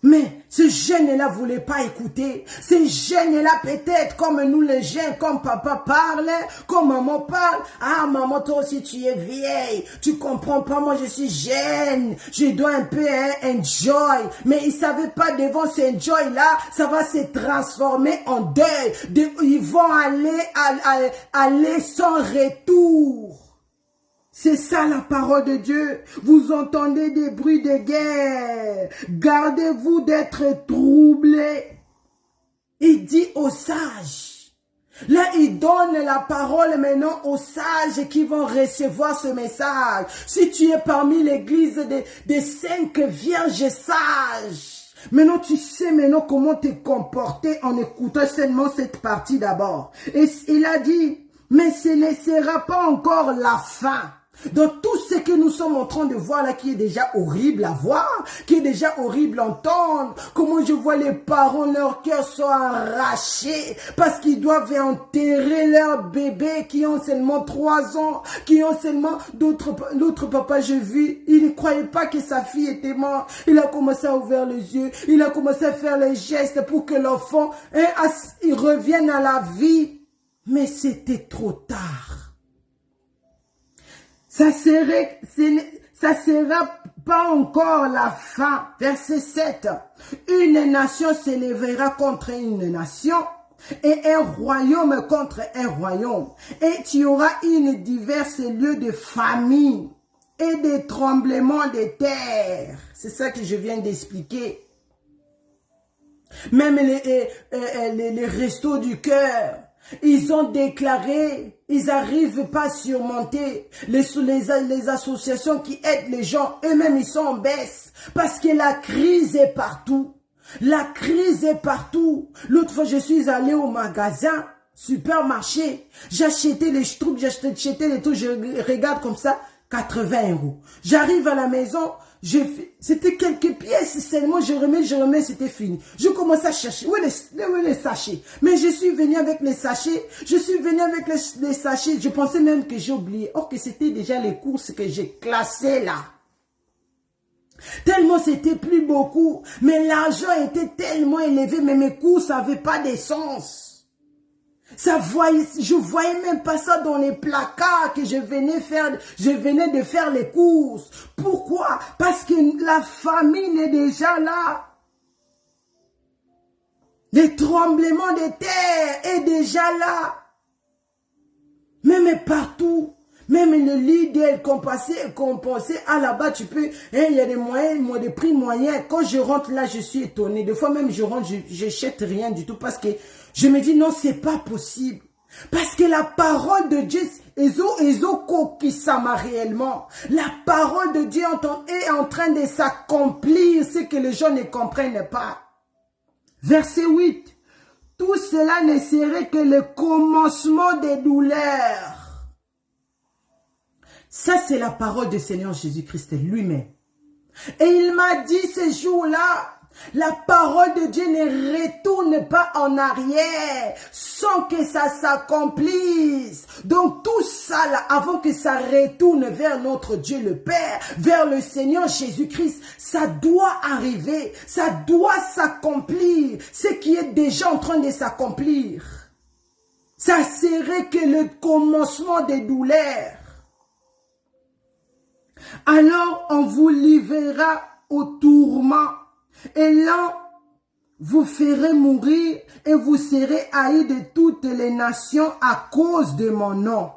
Mais ce jeune-là ne voulait pas écouter. Ce jeune-là, peut-être, comme nous les jeunes, comme papa parle, comme maman parle. Ah, maman, toi aussi, tu es vieille. Tu comprends pas, moi, je suis jeune. Je dois un peu enjoy. Mais ils savaient pas devant ce enjoy-là, ça va se transformer en deuil. Ils vont aller sans retour. C'est ça la parole de Dieu. Vous entendez des bruits de guerre. Gardez-vous d'être troublés. Il dit aux sages. Là, il donne la parole maintenant aux sages qui vont recevoir ce message. Si tu es parmi l'église des 5 vierges sages, maintenant tu sais maintenant comment te comporter en écoutant seulement cette partie d'abord. Et il a dit, mais ce ne sera pas encore la fin. Donc tout ce que nous sommes en train de voir là, qui est déjà horrible à voir, qui est déjà horrible à entendre, comment je vois les parents, leurs cœurs sont arrachés parce qu'ils doivent enterrer leurs bébés qui ont seulement 3 ans, qui ont seulement l'autre papa, j'ai vu, il ne croyait pas que sa fille était morte, il a commencé à ouvrir les yeux, il a commencé à faire les gestes pour que l'enfant il revienne à la vie, mais c'était trop tard. Ça sera pas encore la fin. Verset 7. Une nation s'élèvera contre une nation et un royaume contre un royaume. Et tu y aura une diverses lieux de famine et des tremblements de terre. C'est ça que je viens d'expliquer. Même les restos du cœur. Ils ont déclaré, ils n'arrivent pas à surmonter les associations qui aident les gens, eux-mêmes ils sont en baisse parce que la crise est partout. La crise est partout. L'autre fois, je suis allée au magasin, supermarché, j'achetais les trucs, j'achetais les trucs, je regarde comme ça, 80 €. J'arrive à la maison, c'était quelques pièces seulement, je remets, c'était fini. Je commence à chercher, où est les sachets? Mais je suis venu avec les sachets, les sachets, je pensais même que j'ai oublié. Or que c'était déjà les courses que j'ai classées là. Tellement c'était plus beaucoup, mais l'argent était tellement élevé, mais mes courses n'avaient pas d'essence. Je voyais même pas ça dans les placards que je venais de faire les courses. Pourquoi? Parce que la famine est déjà là. Le tremblement de terre est déjà là. Même partout. Même le leader qu'on pensait, ah là-bas tu peux, il y a des moyens, des prix moyens. Quand je rentre là, je suis étonné. Des fois même je rentre, je jette rien du tout parce que je me dis non, c'est pas possible. Parce que la parole de Dieu, réellement. La parole de Dieu est en train de s'accomplir, ce que les gens ne comprennent pas. Verset 8. tout cela ne serait que le commencement des douleurs. Ça, c'est la parole du Seigneur Jésus-Christ lui-même. Et il m'a dit ce jour-là, la parole de Dieu ne retourne pas en arrière sans que ça s'accomplisse. Donc tout ça là, avant que ça retourne vers notre Dieu le Père, vers le Seigneur Jésus-Christ, ça doit arriver, ça doit s'accomplir. Ce qui est déjà en train de s'accomplir, ça serait que le commencement des douleurs. Alors on vous livrera au tourment. Et là, vous ferez mourir et vous serez haïs de toutes les nations à cause de mon nom.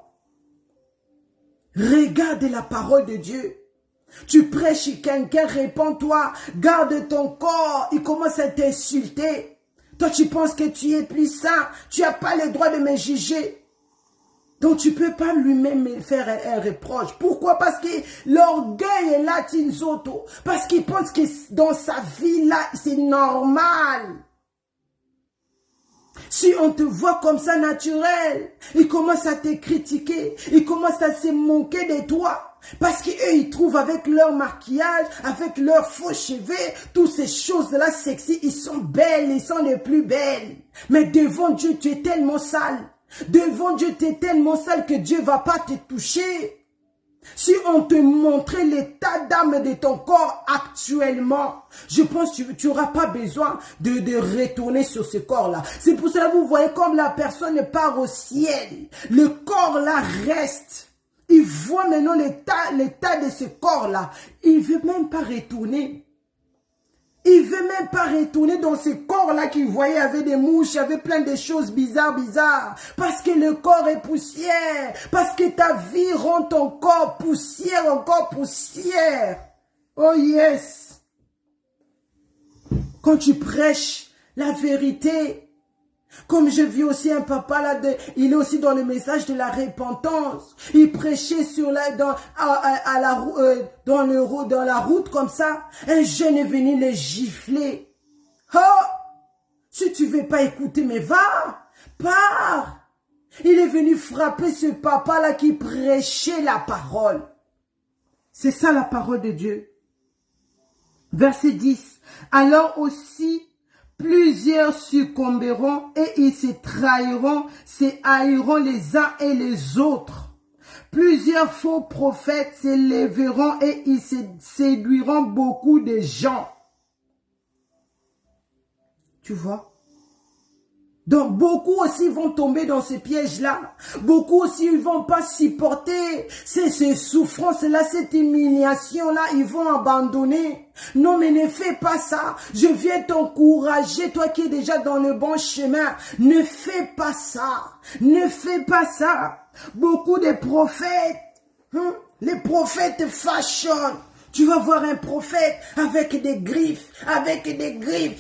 Regarde la parole de Dieu. Tu prêches, quelqu'un répond-toi, garde ton corps, il commence à t'insulter. Toi, tu penses que tu es plus saint, tu n'as pas le droit de me juger. Donc, tu ne peux pas lui-même faire un reproche. Pourquoi? Parce que l'orgueil est là, Tinzoto. Parce qu'il pense que dans sa vie, là, c'est normal. Si on te voit comme ça naturel, il commence à te critiquer. Il commence à se moquer de toi. Parce qu'eux, ils trouvent avec leur maquillage, avec leurs faux cheveux, toutes ces choses-là sexy, ils sont belles, ils sont les plus belles. Mais devant Dieu, tu es tellement sale. Devant Dieu, tu es tellement sale que Dieu ne va pas te toucher. Si on te montrait l'état d'âme de ton corps actuellement, je pense que tu n'auras pas besoin de retourner sur ce corps-là. C'est pour cela que vous voyez comme la personne part au ciel. Le corps-là reste. Il voit maintenant l'état de ce corps-là. Il ne veut même pas retourner. Il ne veut même pas retourner dans ce corps-là qu'il voyait avec des mouches, avec plein de choses bizarres. Parce que le corps est poussière. Parce que ta vie rend ton corps poussière, encore poussière. Oh yes. Quand tu prêches la vérité, comme je vis aussi un papa là, il est aussi dans le message de la repentance. Il prêchait sur dans la route comme ça. Un jeune est venu le gifler. Oh, si tu veux pas écouter, mais va, pars. Il est venu frapper ce papa là qui prêchait la parole. C'est ça la parole de Dieu. Verset 10. Alors aussi, plusieurs succomberont et ils se trahiront, se haïront les uns et les autres. Plusieurs faux prophètes s'élèveront et ils séduiront beaucoup de gens. Tu vois? Donc, beaucoup aussi vont tomber dans ce piège-là. Beaucoup aussi, ils vont pas supporter ces souffrances-là, cette humiliation-là. Ils vont abandonner. Non, mais ne fais pas ça. Je viens t'encourager, toi qui es déjà dans le bon chemin. Ne fais pas ça. Ne fais pas ça. Beaucoup de prophètes, les prophètes fashionent. Tu vas voir un prophète avec des griffes,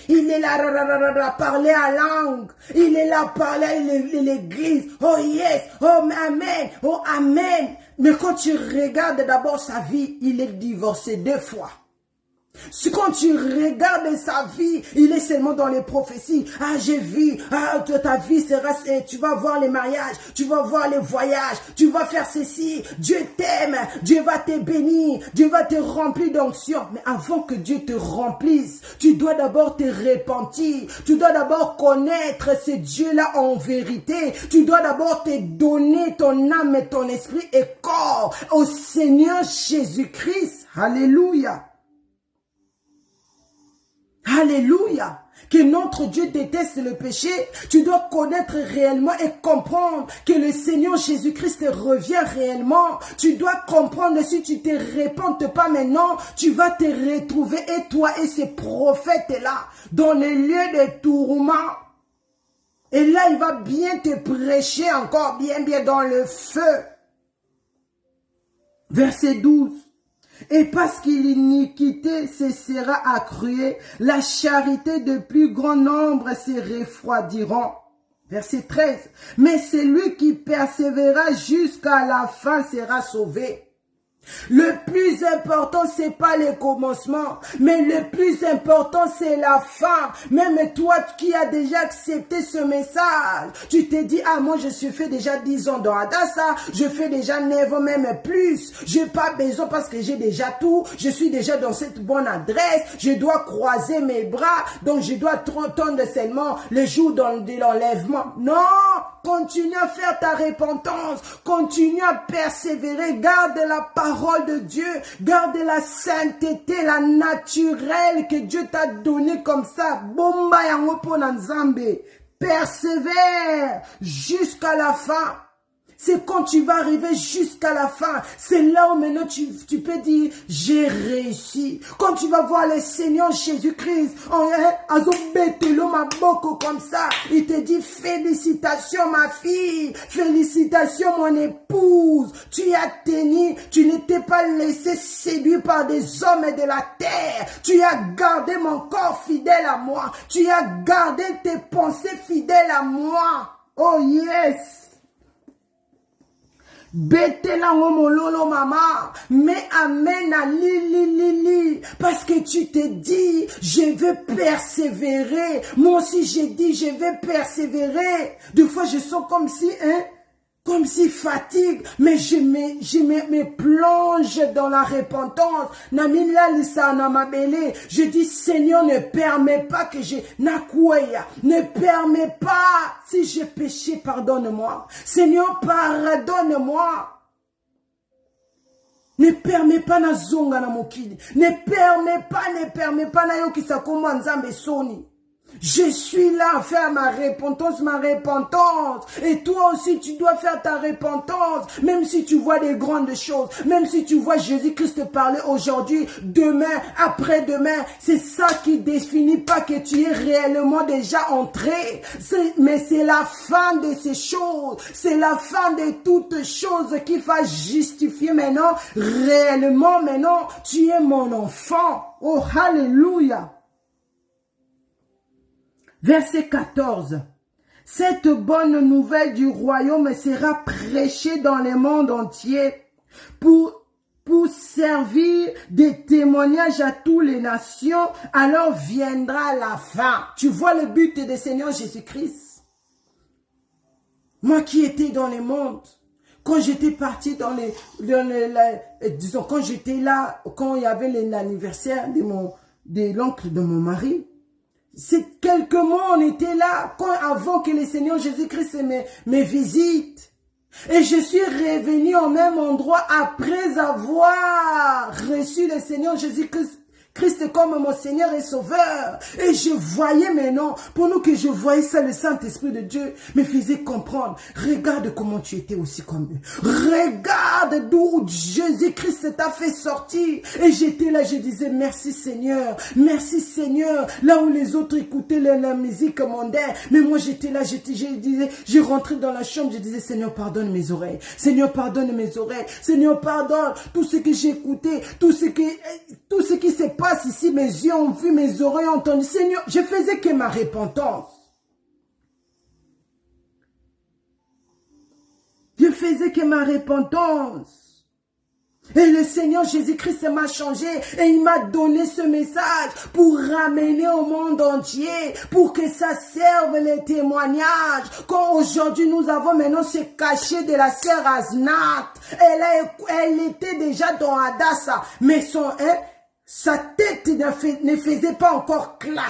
Il est là, parler à langue. Il est là, parler à l'église. Oh yes, oh amen, oh amen. Mais quand tu regardes d'abord sa vie, il est divorcé 2 fois. Quand tu regardes sa vie, il est seulement dans les prophéties. Ah, j'ai vu, ta vie sera, tu vas voir les mariages, tu vas voir les voyages, tu vas faire ceci. Dieu t'aime, Dieu va te bénir, Dieu va te remplir d'onction. Mais avant que Dieu te remplisse, tu dois d'abord te repentir. Tu dois d'abord connaître ce Dieu-là en vérité. Tu dois d'abord te donner ton âme et ton esprit et corps au Seigneur Jésus-Christ. Alléluia. Alléluia. Que notre Dieu déteste le péché. Tu dois connaître réellement et comprendre que le Seigneur Jésus-Christ revient réellement. Tu dois comprendre, si tu te repentes pas maintenant, tu vas te retrouver, et toi et ces prophètes-là, dans les lieux de tourment. Et là, il va bien te prêcher encore bien dans le feu. Verset 12. Et parce que l'iniquité se sera accrue, la charité de plus grand nombre se refroidiront. Verset 13. Mais celui qui persévérera jusqu'à la fin sera sauvé. Le plus important, c'est pas le commencement, mais le plus important, c'est la fin. Même toi qui as déjà accepté ce message, tu t'es dit, ah, moi, je suis fait déjà 10 ans dans Adassa, je fais déjà 9 ans, même plus. J'ai pas besoin parce que j'ai déjà tout, je suis déjà dans cette bonne adresse, je dois croiser mes bras, donc je dois attendre seulement le jour de l'enlèvement. Non! Continue à faire ta repentance, continue à persévérer, garde la parole de Dieu, garde la sainteté, la naturelle que Dieu t'a donnée comme ça. Bomba yango pona Nzambe. Persévère jusqu'à la fin. C'est quand tu vas arriver jusqu'à la fin. C'est là où maintenant tu peux dire, j'ai réussi. Quand tu vas voir le Seigneur Jésus-Christ, comme ça, il te dit, félicitations ma fille, félicitations mon épouse. Tu as tenu, tu n'étais pas laissé séduire par des hommes de la terre. Tu as gardé mon corps fidèle à moi. Tu as gardé tes pensées fidèles à moi. Oh yes! Betela mololo mama, mais amen à li. Parce que tu te dis, je vais persévérer. Moi aussi j'ai dit, je vais persévérer. Des fois je sens comme si fatigue, mais je me plonge dans la repentance. Je dis, Seigneur, ne permets pas que ne permets pas, si j'ai péché, pardonne-moi. Seigneur, pardonne-moi. Ne permets pas na zonga na mokili. Ne permets pas na yo kisakoma nzambe soni. Je suis là à faire ma repentance. Et toi aussi, tu dois faire ta repentance. Même si tu vois des grandes choses. Même si tu vois Jésus-Christ parler aujourd'hui, demain, après-demain. C'est ça qui définit pas que tu es réellement déjà entré. Mais c'est la fin de ces choses. C'est la fin de toutes choses qui va justifier maintenant. Réellement, maintenant, tu es mon enfant. Oh, alléluia. Verset 14. Cette bonne nouvelle du royaume sera prêchée dans le monde entier pour servir de témoignage à toutes les nations. Alors viendra la fin. Tu vois le but de Seigneur Jésus-Christ. Moi qui étais dans le monde, quand j'étais parti disons, quand j'étais là, quand il y avait l'anniversaire de l'oncle de mon mari, c'est quelques mois on était là, avant que le Seigneur Jésus-Christ me visite. Et je suis revenu au même endroit après avoir reçu le Seigneur Jésus-Christ comme mon Seigneur et Sauveur. Et je voyais maintenant, pendant que je voyais ça, le Saint-Esprit de Dieu me faisait comprendre. Regarde comment tu étais aussi comme eux. Regarde d'où Jésus-Christ t'a fait sortir. Et j'étais là, je disais merci Seigneur. Merci Seigneur. Là où les autres écoutaient la musique mondaine. Mais moi j'étais là, je rentrais dans la chambre, je disais Seigneur pardonne mes oreilles. Seigneur pardonne mes oreilles. Seigneur pardonne tout ce que j'ai écouté. Tout ce qui s'est passé ici, mes yeux ont vu, mes oreilles ont entendu. Seigneur, je faisais que ma repentance. Je faisais que ma repentance. Et le Seigneur Jésus-Christ m'a changé et il m'a donné ce message pour ramener au monde entier, pour que ça serve les témoignages. Quand aujourd'hui nous avons maintenant ce cachet de la sœur Aznat, elle était déjà dans Adassa, mais sa tête ne faisait pas encore clac.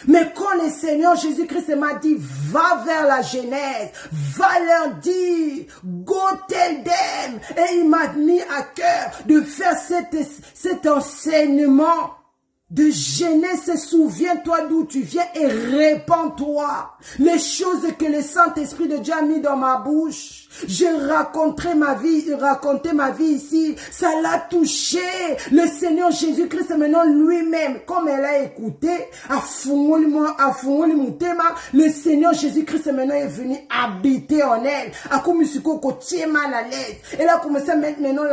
Mais quand le Seigneur Jésus-Christ m'a dit, va vers la Genèse, va leur dire, go tell them. Et il m'a mis à cœur de faire cet enseignement de Genèse. Souviens-toi d'où tu viens et répands-toi. Les choses que le Saint-Esprit de Dieu a mis dans ma bouche. J'ai raconté ma vie ici. Ça l'a touché. Le Seigneur Jésus-Christ maintenant lui-même, comme elle a écouté, le Seigneur Jésus-Christ maintenant est venu habiter en elle. A commencé à mal à l'aise. Elle a commencé à mettre maintenant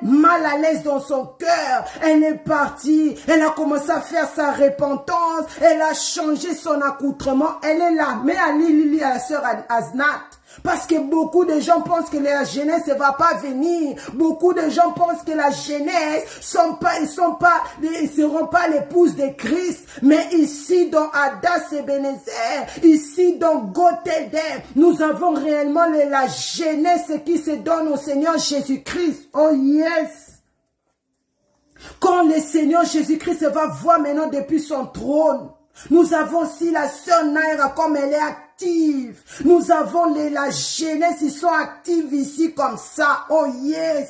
mal à l'aise dans son cœur. Elle est partie. Elle a commencé commencé à faire sa repentance. Elle a changé son accoutrement. Elle est là. Mais à Lili, à la sœur Aznat. Parce que beaucoup de gens pensent que la jeunesse ne va pas venir. Beaucoup de gens pensent que la jeunesse ils seront pas l'épouse de Christ. Mais ici dans Adas Ebenezer, ici dans Gotelden, nous avons réellement la jeunesse qui se donne au Seigneur Jésus-Christ. Oh yes! Quand le Seigneur Jésus-Christ va voir maintenant depuis son trône, nous avons aussi la sœur Naira comme elle est active. Nous avons la jeunesse, ils sont actifs ici comme ça. Oh yes!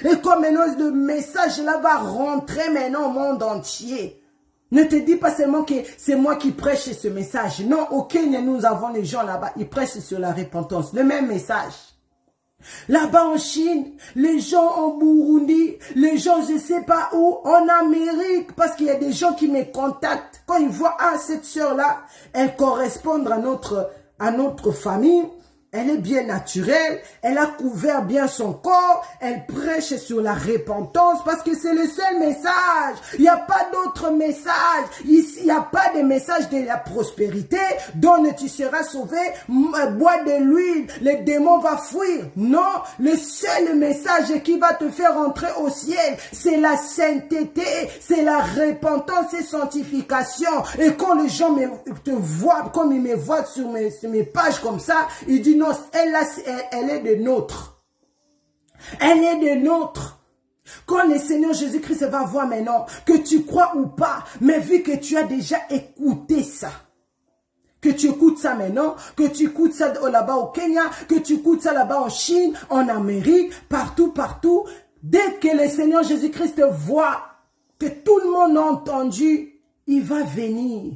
Et comme maintenant le message là va rentrer maintenant au monde entier. Ne te dis pas seulement que c'est moi qui prêche ce message. Non, aucun de nous avons les gens là-bas. Ils prêchent sur la repentance. Le même message. Là-bas en Chine, les gens en Burundi, les gens je ne sais pas où, en Amérique, parce qu'il y a des gens qui me contactent. Quand ils voient, ah, cette sœur-là, elle correspond à notre famille, elle est bien naturelle, elle a couvert bien son corps, elle prêche sur la repentance parce que c'est le seul message. Il n'y a pas d'autre message. Ici, il n'y a pas de message de la prospérité dont tu seras sauvé, bois de l'huile, les démons vont fuir. Non, le seul message qui va te faire entrer au ciel, c'est la sainteté, c'est la repentance et sanctification. Et quand les gens te voient, comme ils me voient sur mes pages comme ça, ils disent non, elle est de nôtre. Elle est de nôtre. Quand le Seigneur Jésus-Christ va voir maintenant, que tu crois ou pas, mais vu que tu as déjà écouté ça, que tu écoutes ça maintenant, que tu écoutes ça là-bas au Kenya, que tu écoutes ça là-bas en Chine, en Amérique, partout, dès que le Seigneur Jésus-Christ voit que tout le monde a entendu, il va venir.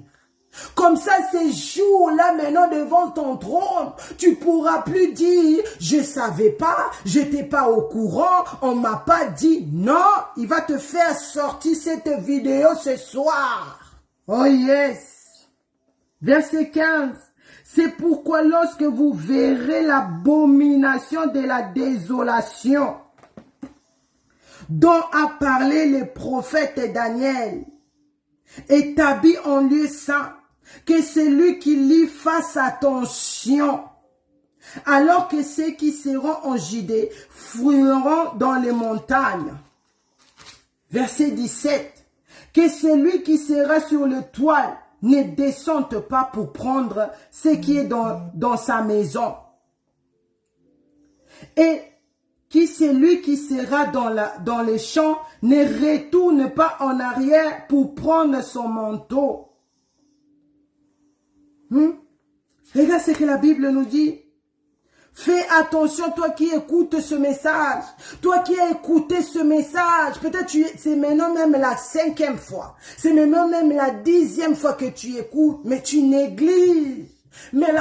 Comme ça, ces jours-là, maintenant, devant ton trône, tu pourras plus dire, je savais pas, j'étais pas au courant, on m'a pas dit. Non, il va te faire sortir cette vidéo ce soir. Oh yes. Verset 15. C'est pourquoi lorsque vous verrez l'abomination de la désolation dont a parlé le prophète Daniel, établi en lieu saint, que celui qui lit fasse attention, alors que ceux qui seront en Judée fuiront dans les montagnes. Verset 17. Que celui qui sera sur le toit ne descende pas pour prendre ce qui est dans sa maison. Et que celui qui sera dans les champs ne retourne pas en arrière pour prendre son manteau. Regarde ce que la Bible nous dit. Fais attention, toi qui écoutes ce message. Toi qui as écouté ce message. Peut-être c'est maintenant même la 5e fois. C'est maintenant même la 10e fois que tu écoutes. Mais tu négliges. Mais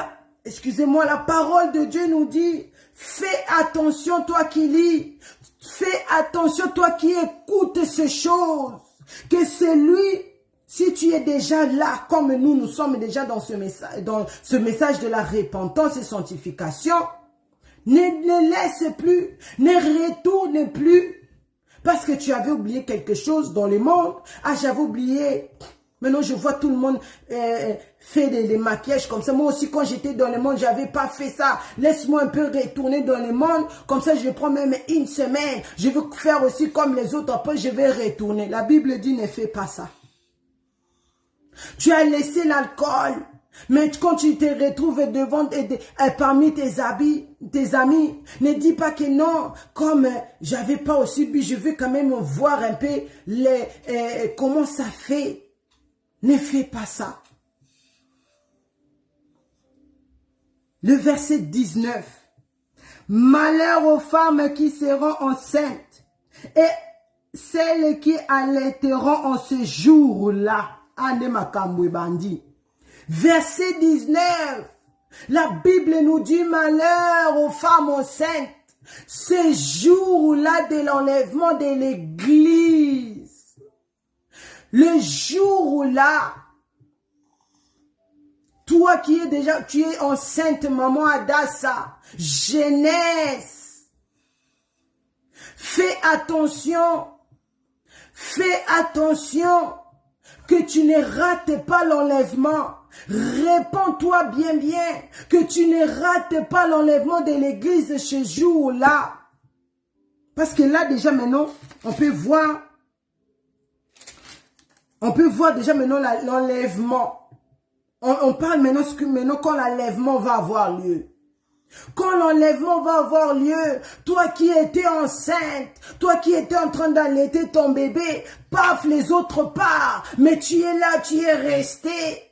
excusez-moi, la parole de Dieu nous dit, fais attention, toi qui lis. Fais attention, toi qui écoutes ces choses. Que celui... Si tu es déjà là, comme nous sommes déjà dans ce message de la repentance et sanctification, ne laisse plus, ne retourne plus, parce que tu avais oublié quelque chose dans le monde. Ah, j'avais oublié. Maintenant, je vois tout le monde faire des maquillages comme ça. Moi aussi, quand j'étais dans le monde, j'avais pas fait ça. Laisse-moi un peu retourner dans le monde. Comme ça, je prends même une semaine. Je veux faire aussi comme les autres. Après, je vais retourner. La Bible dit, ne fais pas ça. Tu as laissé l'alcool, mais quand tu te retrouves devant parmi tes amis, ne dis pas que non, comme j'avais pas aussi bu, je veux quand même voir un peu comment ça fait. Ne fais pas ça. Le verset 19. Malheur aux femmes qui seront enceintes et celles qui allaiteront en ce jour-là. Verset 19, la Bible nous dit malheur aux femmes enceintes, ce jour-là de l'enlèvement de l'église, le jour-là, toi qui es déjà, tu es enceinte, maman Adassa, jeunesse, fais attention, que tu ne rates pas l'enlèvement. Réponds-toi bien, que tu ne rates pas l'enlèvement de l'église ce jour-là. Parce que là, déjà maintenant, on peut voir déjà maintenant l'enlèvement. On parle maintenant quand l'enlèvement va avoir lieu. Quand l'enlèvement va avoir lieu, toi qui étais enceinte, toi qui étais en train d'allaiter ton bébé, paf, les autres partent, mais tu es là, tu es resté.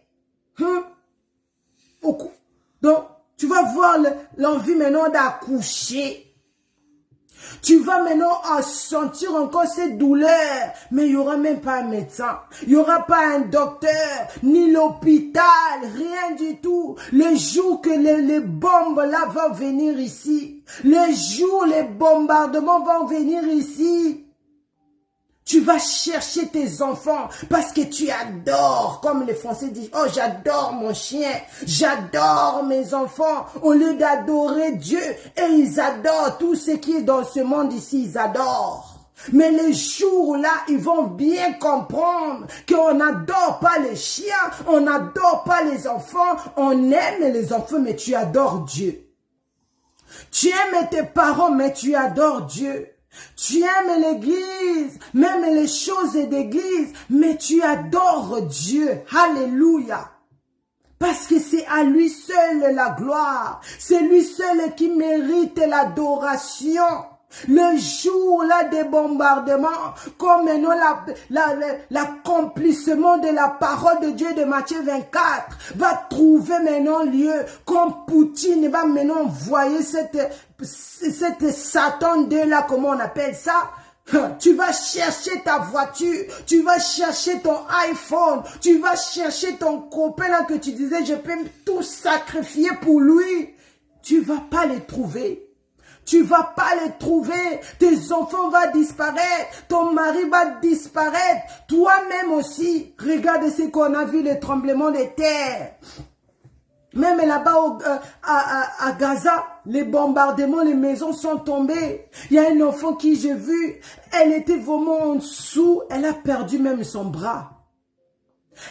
Donc, tu vas voir l'envie maintenant d'accoucher. Tu vas maintenant sentir encore cette douleur, mais il n'y aura même pas un médecin, il n'y aura pas un docteur, ni l'hôpital, rien du tout. Le jour que les bombes là vont venir ici, le jour les bombardements vont venir ici, tu vas chercher tes enfants parce que tu adores, comme les Français disent, oh j'adore mon chien, j'adore mes enfants, au lieu d'adorer Dieu, et ils adorent tout ce qui est dans ce monde ici, ils adorent. Mais les jours là, ils vont bien comprendre qu'on n'adore pas les chiens, on n'adore pas les enfants, on aime les enfants, mais tu adores Dieu. Tu aimes tes parents, mais tu adores Dieu. Tu aimes l'église, même les choses d'église, mais tu adores Dieu. Alléluia. Parce que c'est à lui seul la gloire. C'est lui seul qui mérite l'adoration. Le jour là des bombardements, comme maintenant l'accomplissement de la parole de Dieu de Matthieu 24 va trouver maintenant lieu, comme Poutine va maintenant envoyer cette Satan de là, comment on appelle ça? Tu vas chercher ta voiture, tu vas chercher ton iPhone, tu vas chercher ton copain là que tu disais je peux tout sacrifier pour lui. Tu vas pas les trouver. Tu vas pas les trouver. Tes enfants vont disparaître. Ton mari va disparaître. Toi-même aussi. Regarde ce qu'on a vu, les tremblements de terre. Même là-bas à Gaza, les bombardements, les maisons sont tombées. Il y a un enfant qui j'ai vu, elle était vraiment en dessous. Elle a perdu même son bras.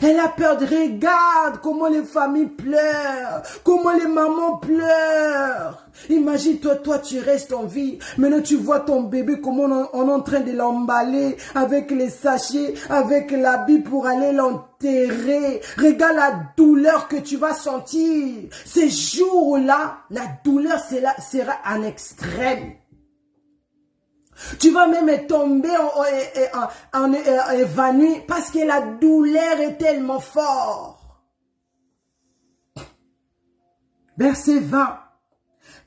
Elle a perdu, regarde comment les familles pleurent, comment les mamans pleurent. Imagine-toi, toi tu restes en vie. Maintenant tu vois ton bébé, comment on est en train de l'emballer avec les sachets, avec l'habit pour aller l'enterrer. Regarde la douleur que tu vas sentir. Ces jours-là, la douleur sera en extrême. Tu vas même tomber évanoui parce que la douleur est tellement forte. Verset 20.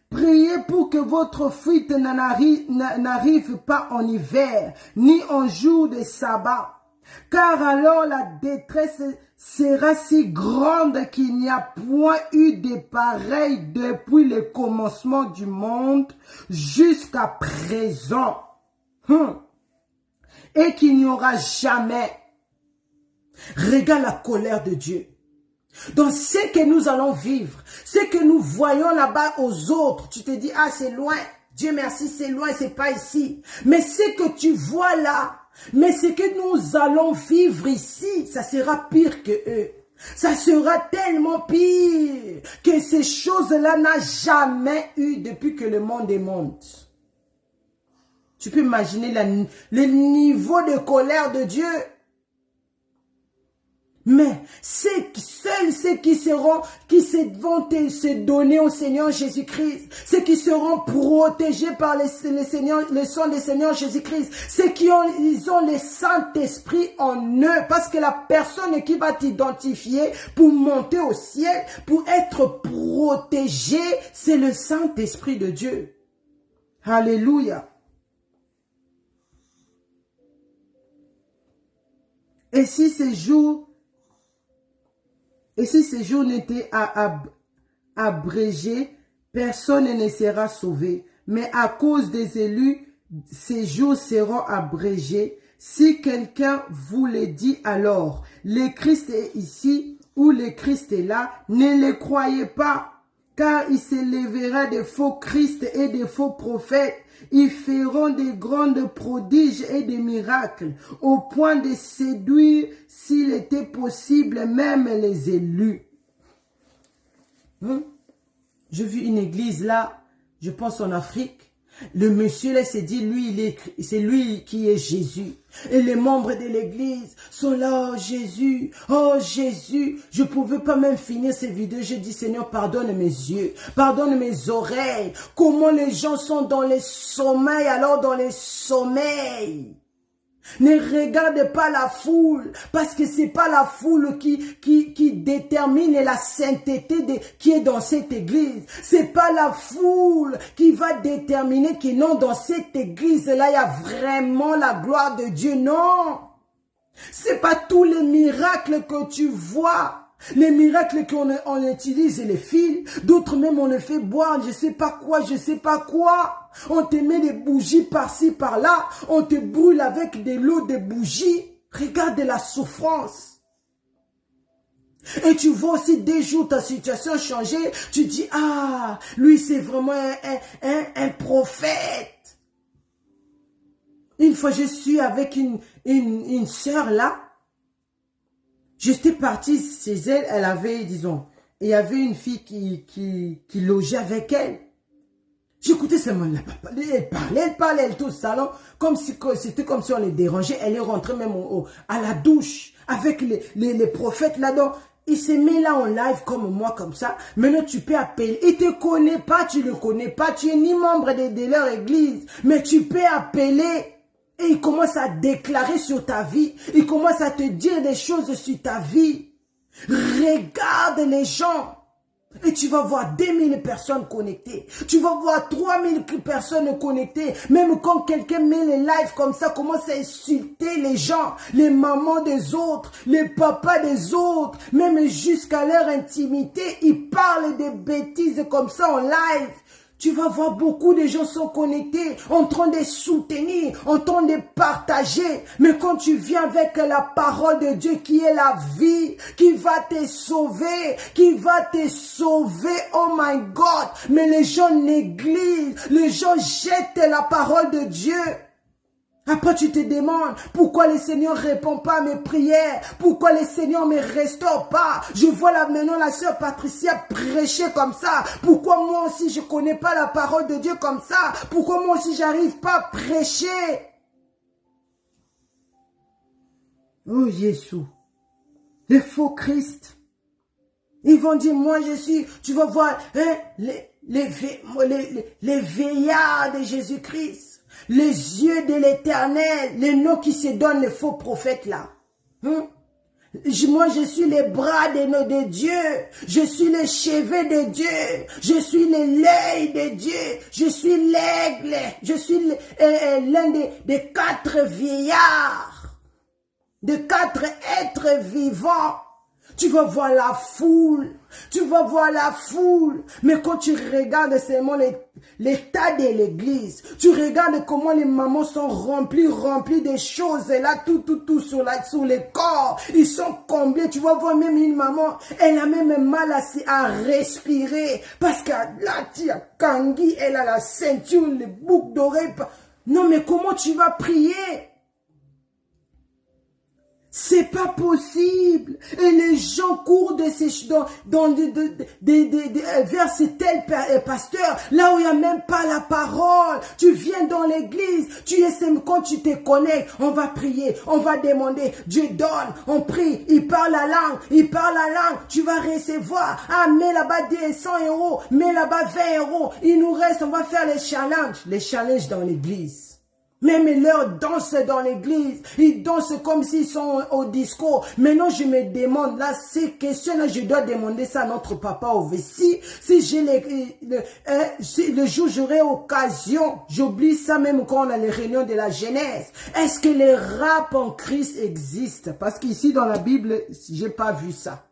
Priez pour que votre fuite n'arrive pas en hiver, ni en jour de sabbat. Car alors la détresse sera si grande qu'il n'y a point eu de pareil depuis le commencement du monde jusqu'à présent. Et qu'il n'y aura jamais. Regarde la colère de Dieu. Dans ce que nous allons vivre, ce que nous voyons là-bas aux autres, tu te dis, ah c'est loin, Dieu merci, c'est loin, c'est pas ici. Mais ce que tu vois là, mais ce que nous allons vivre ici, ça sera pire que eux. Ça sera tellement pire que ces choses-là n'ont jamais eu depuis que le monde est monde. Tu peux imaginer le niveau de colère de Dieu. Mais seuls ceux qui vont se donner au Seigneur Jésus-Christ, ceux qui seront protégés par le sang du Seigneur Jésus-Christ, ceux qui ils ont le Saint-Esprit en eux, parce que la personne qui va t'identifier pour monter au ciel, pour être protégé, c'est le Saint-Esprit de Dieu. Alléluia. Et si ces jours n'étaient abrégés, personne ne sera sauvé. Mais à cause des élus, ces jours seront abrégés. Si quelqu'un vous le dit alors, le Christ est ici ou le Christ est là, ne le croyez pas. car il s'élèvera des faux Christ et des faux prophètes. Ils feront des grands prodiges et des miracles, au point de séduire, s'il était possible, même les élus. J'ai vu une église là, je pense en Afrique. Le monsieur là s'est dit, lui, c'est lui qui est Jésus. Et les membres de l'église sont là, oh Jésus. Je ne pouvais pas même finir ces vidéos. Je dis, Seigneur, pardonne mes yeux, pardonne mes oreilles. Comment les gens sont dans les sommeils, alors dans les sommeils. Ne regarde pas la foule, parce que c'est pas la foule qui détermine la sainteté qui est dans cette église. C'est pas la foule qui va déterminer que non, dans cette église-là, il y a vraiment la gloire de Dieu. Non. C'est pas tous les miracles que tu vois. Les miracles qu'on utilise les fils, d'autres même on le fait boire, je sais pas quoi. On te met des bougies par-ci, par-là, on te brûle avec de l'eau, des bougies. Regarde la souffrance. Et tu vois aussi des jours ta situation changer, tu dis, ah, lui c'est vraiment un prophète. Une fois je suis avec une sœur là, j'étais partie chez elle, elle avait, disons, il y avait une fille qui logeait avec elle. J'écoutais seulement la papa, elle parlait tout au salon, c'était comme si on les dérangeait. Elle est rentrée même à la douche avec les prophètes là-dedans. Il se met là en live comme moi, comme ça. Maintenant, tu peux appeler. Il te connaît pas, tu le connais pas, tu es ni membre de leur église, mais tu peux appeler. Et il commence à déclarer sur ta vie. Il commence à te dire des choses sur ta vie. Regarde les gens. Et tu vas voir 2000 personnes connectées. Tu vas voir 3000 personnes connectées. Même quand quelqu'un met les lives comme ça, commence à insulter les gens. Les mamans des autres. Les papas des autres. Même jusqu'à leur intimité. Ils parlent des bêtises comme ça en live. Tu vas voir beaucoup de gens sont connectés, en train de soutenir, en train de partager. Mais quand tu viens avec la parole de Dieu qui est la vie, qui va te sauver, oh my God. Mais les gens négligent, les gens jettent la parole de Dieu. Après, tu te demandes pourquoi le Seigneur ne répond pas à mes prières, pourquoi le Seigneur ne me restaure pas. Je vois là maintenant la sœur Patricia prêcher comme ça. Pourquoi moi aussi je ne connais pas la parole de Dieu comme ça? Pourquoi moi aussi j'arrive pas à prêcher? Oh Jésus, les faux Christ, ils vont dire moi je suis, tu vas voir hein, les veillards de Jésus-Christ. Les yeux de l'Éternel, les noms qui se donnent les faux prophètes là. Moi, je suis les bras de Dieu. Je suis les cheveux de Dieu. Je suis l'œil de Dieu. Je suis l'aigle. Je suis l'un des 4 vieillards. De 4 êtres vivants. Tu vas voir la foule. Tu vas voir la foule. Mais quand tu regardes seulement l'état de l'église, tu regardes comment les mamans sont remplies des choses. Et là, tout sur les corps. Ils sont comblés. Tu vas voir même une maman, elle a même mal à respirer. Parce que là, tu as Kangi, elle a la ceinture, les boucles d'oreilles. Non, mais comment tu vas prier? C'est pas possible. Et les gens courent vers ce tel pasteur, là où il n'y a même pas la parole. Tu viens dans l'église, quand tu te connectes, on va prier, on va demander, Dieu donne, on prie, il parle la langue, tu vas recevoir. Ah, mets là-bas 100 €, mets là-bas 20 €, il nous reste, on va faire les challenges dans l'église. Même leurs dansent dans l'église, ils dansent comme s'ils sont au disco. Maintenant, je me demande, là, ces questions-là, je dois demander ça à notre papa au Vessi. Si le jour j'aurai occasion, j'oublie ça même quand on a les réunions de la jeunesse. Est-ce que les rap en Christ existent? Parce qu'ici, dans la Bible, j'ai pas vu ça.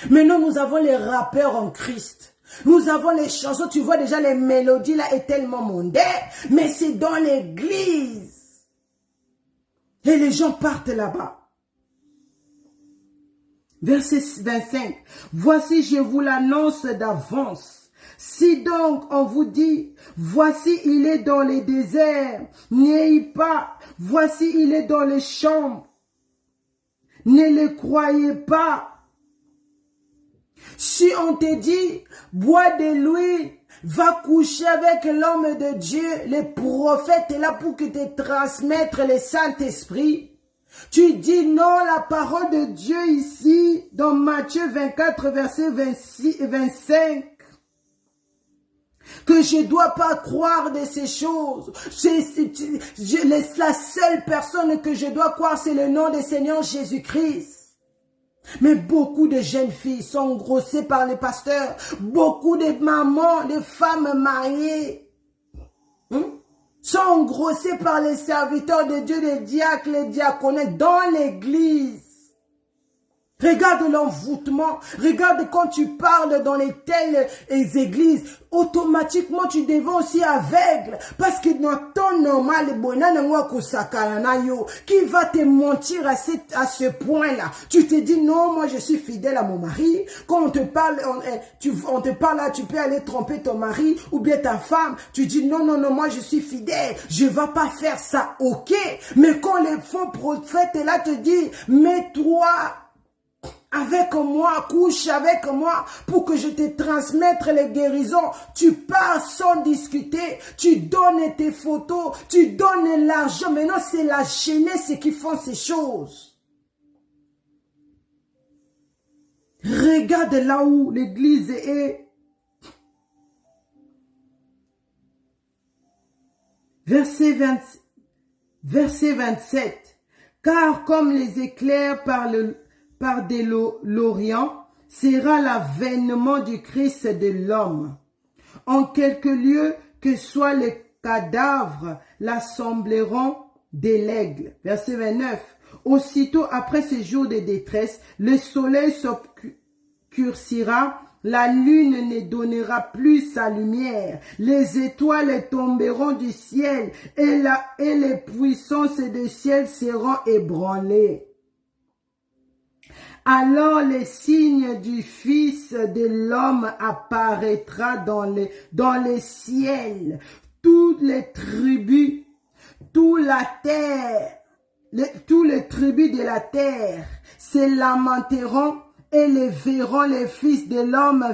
Maintenant, nous avons les rappeurs en Christ. Nous avons les chansons, tu vois déjà les mélodies là est tellement mondaine, mais c'est dans l'église. Et les gens partent là-bas. Verset 25. Voici, je vous l'annonce d'avance. Si donc on vous dit, voici il est dans les déserts, n'ayez pas, voici il est dans les champs, ne le croyez pas. Si on te dit, bois de l'huile, va coucher avec l'homme de Dieu, le prophète est là pour que te transmettre le Saint-Esprit. Tu dis non, la parole de Dieu ici, dans Matthieu 24, verset 26 et 25. Que je ne dois pas croire de ces choses. La seule personne que je dois croire, c'est le nom du Seigneur Jésus-Christ. Mais beaucoup de jeunes filles sont engrossées par les pasteurs. Beaucoup de mamans, de femmes mariées, sont engrossées par les serviteurs de Dieu, les diacres, les diaconesses dans l'église. Regarde l'envoûtement, regarde quand tu parles dans les telles églises, automatiquement tu deviens aussi aveugle. Parce que dans ton normal, qui va te mentir à ce point-là. Tu te dis non, moi je suis fidèle à mon mari. Quand on te parle, on te parle là, tu peux aller tromper ton mari ou bien ta femme. Tu dis non, non, non, moi je suis fidèle, je ne vais pas faire ça, ok. Mais quand les faux prophètes là te disent, mets-toi avec moi, couche avec moi pour que je te transmette les guérisons. Tu pars sans discuter, tu donnes tes photos, tu donnes l'argent. Maintenant, c'est la jeunesse qui font ces choses. Regarde là où l'église est. Verset 27. Car comme les éclairs par de l'Orient, sera l'avènement du Christ de l'homme. En quelque lieu que soient les cadavres, l'assembleront de l'aigle. Verset 29. Aussitôt après ce jour de détresse, le soleil s'obscurcira, la lune ne donnera plus sa lumière, les étoiles tomberont du ciel et les puissances du ciel seront ébranlées. Alors le signe du Fils de l'homme apparaîtra dans les ciels. Toutes les tribus, toutes les tribus de la terre se lamenteront et les verront les fils de l'homme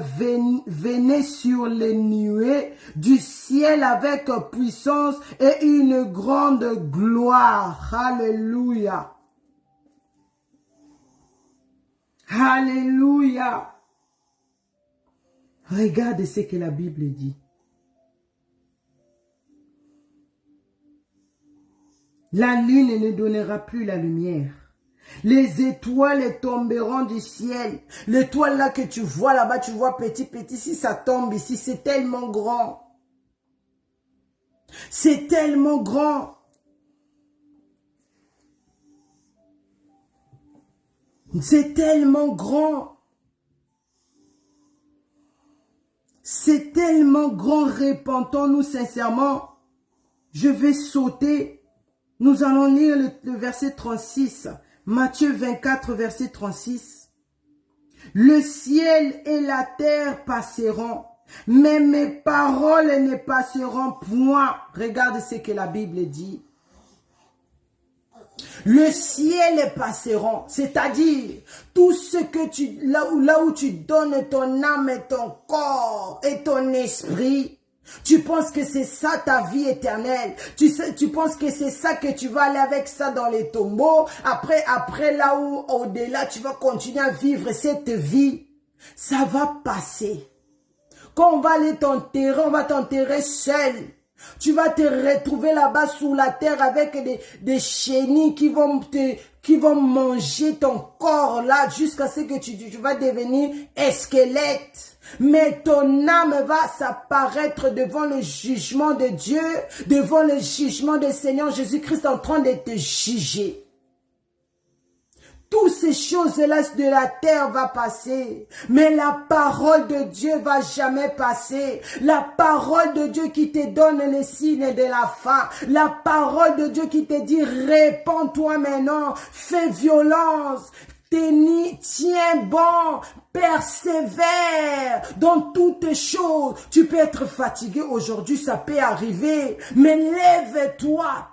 venir sur les nuées du ciel avec puissance et une grande gloire. Alléluia. Alléluia. Regarde ce que la Bible dit. La lune ne donnera plus la lumière. Les étoiles tomberont du ciel. L'étoile là que tu vois là-bas, tu vois petit. Si ça tombe ici, c'est tellement grand. C'est tellement grand. C'est tellement grand. C'est tellement grand. Repentons-nous sincèrement. Je vais sauter. Nous allons lire le verset 36. Matthieu 24, verset 36. Le ciel et la terre passeront, mais mes paroles ne passeront point. Regarde ce que la Bible dit. Le ciel passeront, c'est-à-dire tout ce que là où tu donnes ton âme et ton corps et ton esprit, tu penses que c'est ça ta vie éternelle. Tu penses que c'est ça que tu vas aller avec ça dans les tombeaux. Après là où au-delà tu vas continuer à vivre cette vie. Ça va passer. Quand on va aller t'enterrer, on va t'enterrer seul. Tu vas te retrouver là-bas sous la terre avec des chenilles qui vont manger ton corps là jusqu'à ce que tu vas devenir un squelette. Mais ton âme va s'apparaître devant le jugement de Dieu, devant le jugement du Seigneur Jésus-Christ en train de te juger. Toutes ces choses-là de la terre va passer. Mais la parole de Dieu va jamais passer. La parole de Dieu qui te donne les signes de la fin. La parole de Dieu qui te dit, répands-toi maintenant. Fais violence. Tiens bon, persévère dans toutes choses. Tu peux être fatigué aujourd'hui, ça peut arriver, mais lève-toi.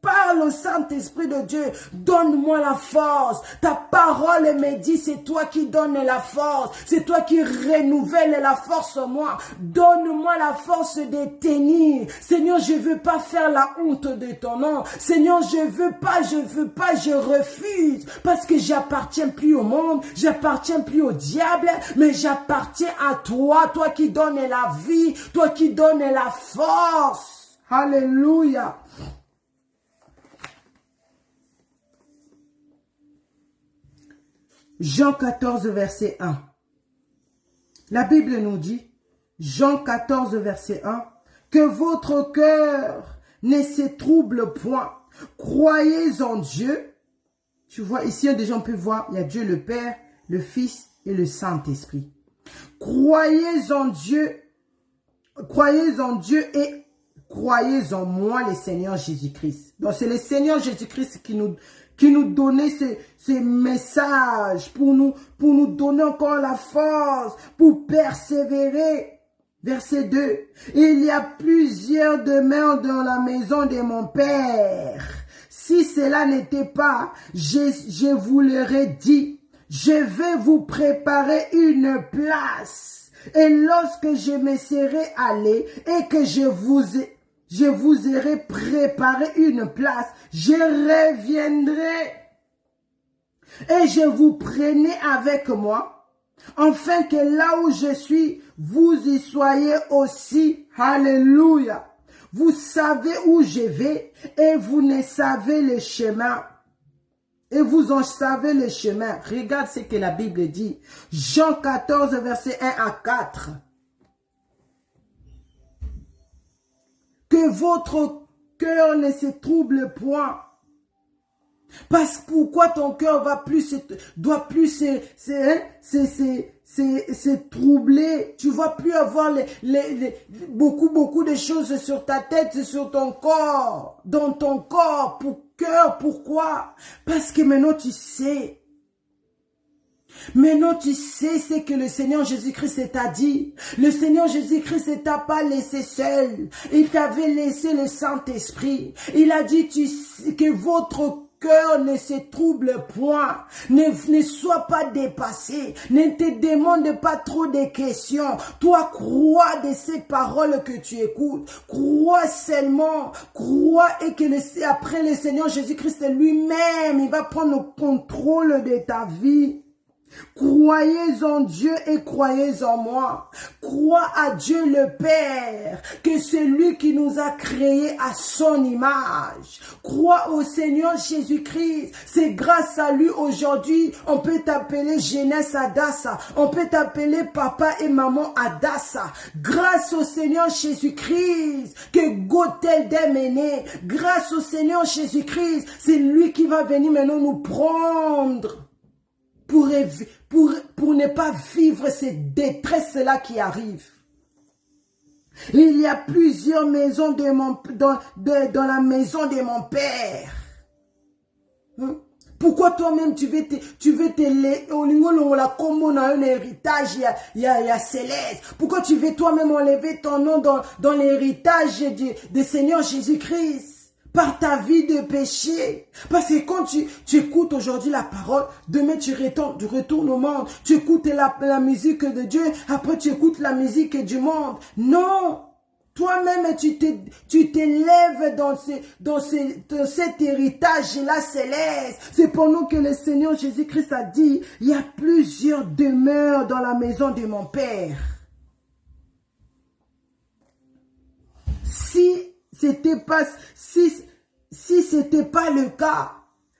Parle au Saint-Esprit de Dieu, donne-moi la force. Ta parole me dit, c'est toi qui donnes la force. C'est toi qui renouvelle la force en moi. Donne-moi la force de tenir. Seigneur, je veux pas faire la honte de ton nom. Seigneur, je veux pas, je refuse. Parce que j'appartiens plus au monde, j'appartiens plus au diable, mais j'appartiens à toi, toi qui donnes la vie, toi qui donnes la force. Alléluia. Jean 14, verset 1. La Bible nous dit, Jean 14, verset 1, que votre cœur ne se trouble point. Croyez en Dieu. Tu vois, ici, déjà, on peut voir, il y a Dieu le Père, le Fils et le Saint-Esprit. Croyez en Dieu et croyez en moi, le Seigneur Jésus-Christ. Donc, c'est le Seigneur Jésus-Christ qui nous donnait ces messages pour nous donner encore la force, pour persévérer. Verset 2. Il y a plusieurs demeures dans la maison de mon Père. Si cela n'était pas, je vous l'aurais dit. Je vais vous préparer une place. Et lorsque je me serai allé et que je vous aurai préparé une place, je reviendrai et je vous prenai avec moi, afin que là où je suis, vous y soyez aussi. Alléluia. Vous savez où je vais et vous ne savez le chemin. Et vous en savez le chemin. Regarde ce que la Bible dit. Jean 14, verset 1 à 4. Que votre cœur ne se trouble point. Parce que pourquoi ton cœur doit plus se troubler. Tu vas plus avoir beaucoup de choses sur ta tête, sur ton corps, dans ton corps, pourquoi? Parce que maintenant tu sais. Maintenant tu sais ce que le Seigneur Jésus-Christ t'a dit. Le Seigneur Jésus-Christ ne t'a pas laissé seul. Il t'avait laissé le Saint-Esprit. Il a dit que votre cœur ne se trouble point, ne sois pas dépassé, ne te demande pas trop de questions. Toi, crois de ces paroles que tu écoutes, crois seulement, crois et que après le Seigneur Jésus-Christ lui-même, il va prendre le contrôle de ta vie. Croyez en Dieu et croyez en moi. Crois à Dieu le Père, que c'est lui qui nous a créés à son image. Crois au Seigneur Jésus-Christ. C'est grâce à lui aujourd'hui, on peut t'appeler Jeunesse Adassa. On peut t'appeler papa et maman Adassa. Grâce au Seigneur Jésus-Christ, que Gothel est né. Grâce au Seigneur Jésus-Christ, c'est lui qui va venir maintenant nous prendre. Pour ne pas vivre ces détresses-là qui arrivent. Il y a plusieurs maisons dans la maison de mon Père. Pourquoi toi-même tu veux un héritage il y a céleste? Pourquoi tu veux toi-même enlever ton nom dans l'héritage du Seigneur Jésus-Christ? Par ta vie de péché. Parce que quand tu écoutes aujourd'hui la parole, demain tu retournes au monde. Tu écoutes la musique de Dieu, après tu écoutes la musique du monde. Non! Toi-même, tu t'élèves dans cet héritage-là céleste. C'est pendant que le Seigneur Jésus-Christ a dit, il y a plusieurs demeures dans la maison de mon Père. Si c'était pas le cas,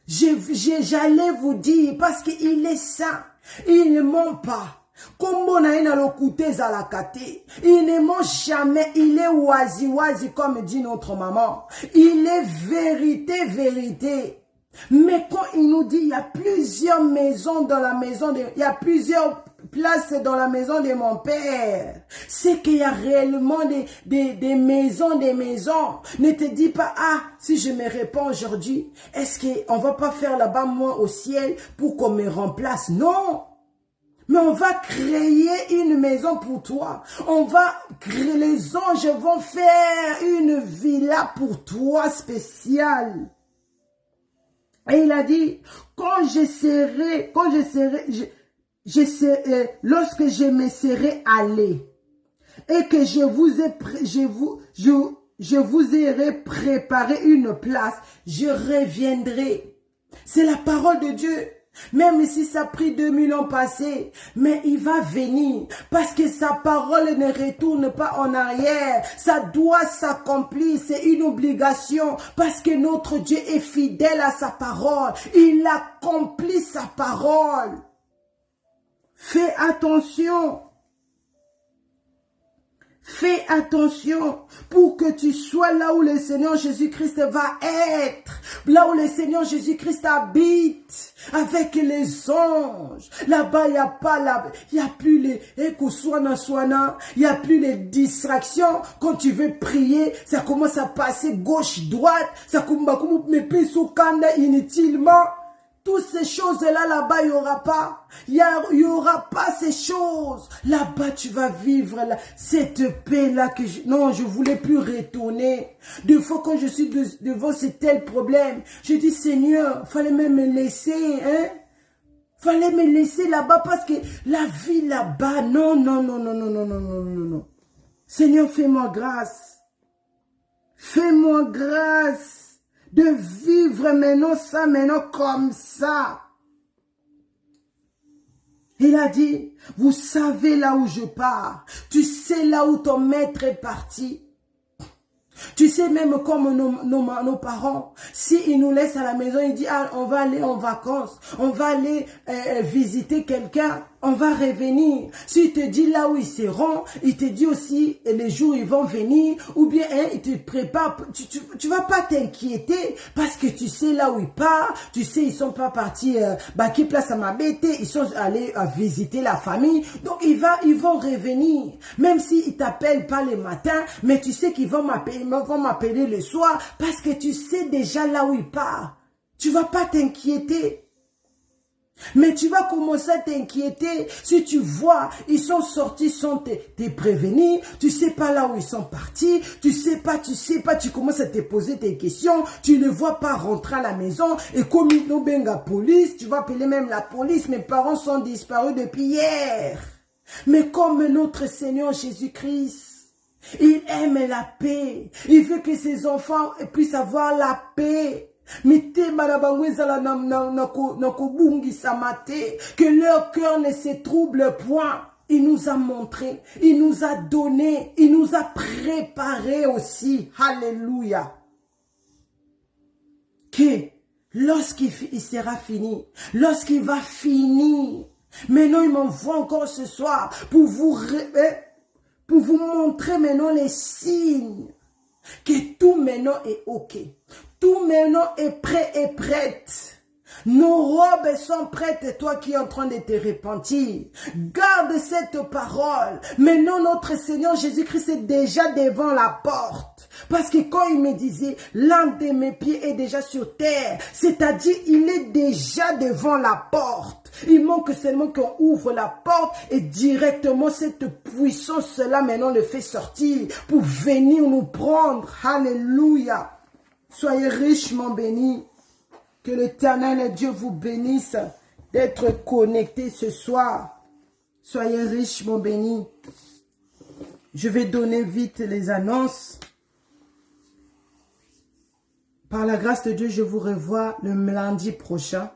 j'allais vous dire, parce qu'il est saint, il ne ment pas. Comme on a il ne ment jamais, il est oisi comme dit notre maman. Il est vérité. Mais quand il nous dit, il y a plusieurs maisons dans la maison, il y a plusieurs place dans la maison de mon père. C'est qu'il y a réellement des maisons, des maisons. Ne te dis pas, ah, si je me réponds aujourd'hui, est-ce qu'on va pas faire là-bas, moi, au ciel, pour qu'on me remplace? Non. Mais on va créer une maison pour toi. On va créer, les anges vont faire une villa pour toi spéciale. Et il a dit, lorsque je me serai allé et que je vous aurai préparé une place, je reviendrai. C'est la parole de Dieu. Même si ça a pris 2000 ans passés, mais il va venir parce que sa parole ne retourne pas en arrière. Ça doit s'accomplir, c'est une obligation parce que notre Dieu est fidèle à sa parole. Il accomplit sa parole. Fais attention. Fais attention pour que tu sois là où le Seigneur Jésus-Christ va être. Là où le Seigneur Jésus-Christ habite avec les anges. Là-bas, il n'y a plus les il n'y a plus les distractions. Quand tu veux prier, ça commence à passer gauche-droite. Ça commence à me passer sous kanda inutilement. Toutes ces choses-là, là-bas, il n'y aura pas. Il n'y aura pas ces choses. Là-bas, tu vas vivre cette paix-là que non, je ne voulais plus retourner. Des fois, quand je suis devant ce tel problème, je dis, Seigneur, fallait même me laisser, hein. Fallait me laisser là-bas parce que la vie là-bas, non, non, non, non, non, non, non, non, non, non. Seigneur, fais-moi grâce. Fais-moi grâce. De vivre maintenant comme ça. Il a dit, vous savez là où je pars. Tu sais là où ton maître est parti. Tu sais, même comme nos parents, s'ils nous laissent à la maison, ils disent, ah, on va aller en vacances, on va aller visiter quelqu'un, on va revenir. S'il te dit là où ils seront, il te dit aussi les jours où ils vont venir, ou bien il te prépare. Tu vas pas t'inquiéter parce que tu sais là où ils partent, tu sais ils sont pas partis, qui place à ma bête, ils sont allés visiter la famille, donc ils vont revenir. Même s'ils t'appellent pas le matin, mais tu sais qu'ils vont m'appeler le soir parce que tu sais déjà là où ils partent. Tu vas pas t'inquiéter. Mais tu vas commencer à t'inquiéter si tu vois, ils sont sortis sans te prévenir, tu sais pas là où ils sont partis, tu sais pas, tu commences à te poser tes questions, tu ne vois pas rentrer à la maison, et comme ils n'ont pas la police, tu vas appeler même la police, mes parents sont disparus depuis hier. Mais comme notre Seigneur Jésus-Christ, il aime la paix, il veut que ses enfants puissent avoir la paix. Que leur cœur ne se trouble point. Il nous a montré, il nous a donné, il nous a préparé aussi. Alléluia. Que lorsqu'il sera fini, lorsqu'il va finir, maintenant il m'envoie encore ce soir pour vous montrer maintenant les signes que tout maintenant est ok. Tout maintenant est prêt et prête. Nos robes sont prêtes et toi qui es en train de te repentir. Garde cette parole. Maintenant notre Seigneur Jésus-Christ est déjà devant la porte. Parce que quand il me disait, l'un de mes pieds est déjà sur terre. C'est-à-dire, il est déjà devant la porte. Il manque seulement qu'on ouvre la porte et directement cette puissance-là maintenant le fait sortir pour venir nous prendre. Alléluia. Soyez richement bénis. Que l'Éternel Dieu vous bénisse d'être connectés ce soir. Soyez richement bénis. Je vais donner vite les annonces. Par la grâce de Dieu, je vous revois le lundi prochain.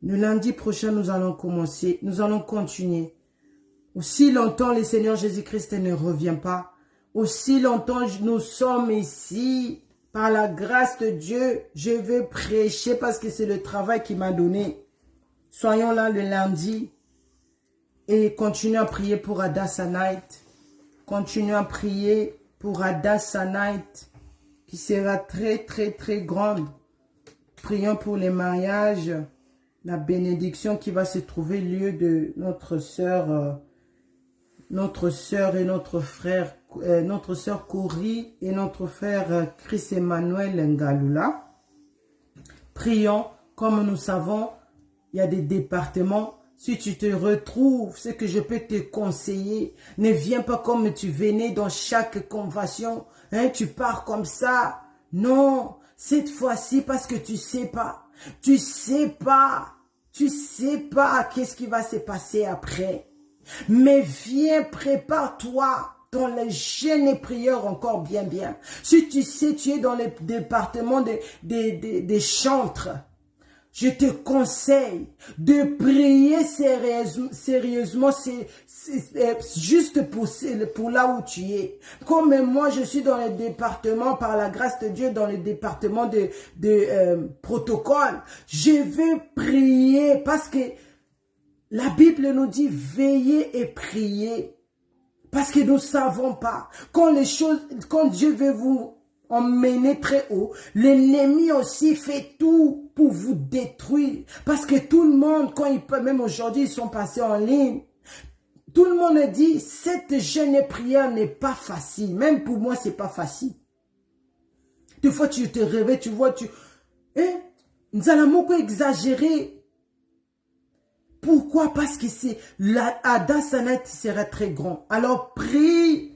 Le lundi prochain, nous allons commencer. Nous allons continuer. Aussi longtemps le Seigneur Jésus-Christ ne revient pas. Aussi longtemps nous sommes ici. Par la grâce de Dieu, je vais prêcher parce que c'est le travail qu'il m'a donné. Soyons là le lundi et continuons à prier pour Hadassah Night. Continuons à prier pour Hadassah Night qui sera très très très grande. Prions pour les mariages. la bénédiction qui va se trouver lieu de notre sœur et notre frère, notre sœur Corrie et notre frère Chris Emmanuel Ngalula. Prions, comme nous savons, il y a des départements. Si tu te retrouves, ce que je peux te conseiller, ne viens pas comme tu venais dans chaque convention. Hein, tu pars comme ça. Non, cette fois-ci, parce que tu sais pas. Tu sais pas qu'est-ce qui va se passer après. Mais viens, prépare-toi dans les jeûnes et prières encore bien. Si tu sais, tu es dans le département des chantres, je te conseille de prier sérieusement, c'est juste pour là où tu es. Comme moi, je suis dans le département, par la grâce de Dieu, dans le département de protocole, je vais prier parce que la Bible nous dit veillez et priez. Parce que nous ne savons pas. Quand Dieu veut vous emmener très haut, l'ennemi aussi fait tout pour vous détruire. Parce que tout le monde, quand ils peuvent, même aujourd'hui, ils sont passés en ligne. Tout le monde dit, cette jeûne et prière n'est pas facile. Même pour moi, c'est pas facile. Des fois, tu te réveilles, tu vois, nous allons exagérer. Pourquoi? Parce que Adasanat sera très grand. Alors prie.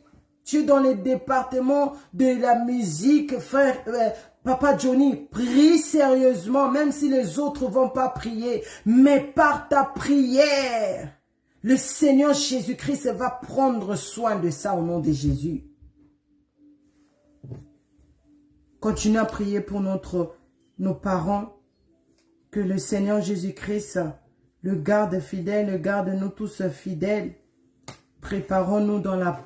Tu es dans le département de la musique, frère, Papa Johnny, prie sérieusement, même si les autres ne vont pas prier. Mais par ta prière, le Seigneur Jésus-Christ va prendre soin de ça au nom de Jésus. Continue à prier pour nos parents, que le Seigneur Jésus-Christ le garde fidèle, le garde nous tous fidèles. Préparons-nous dans la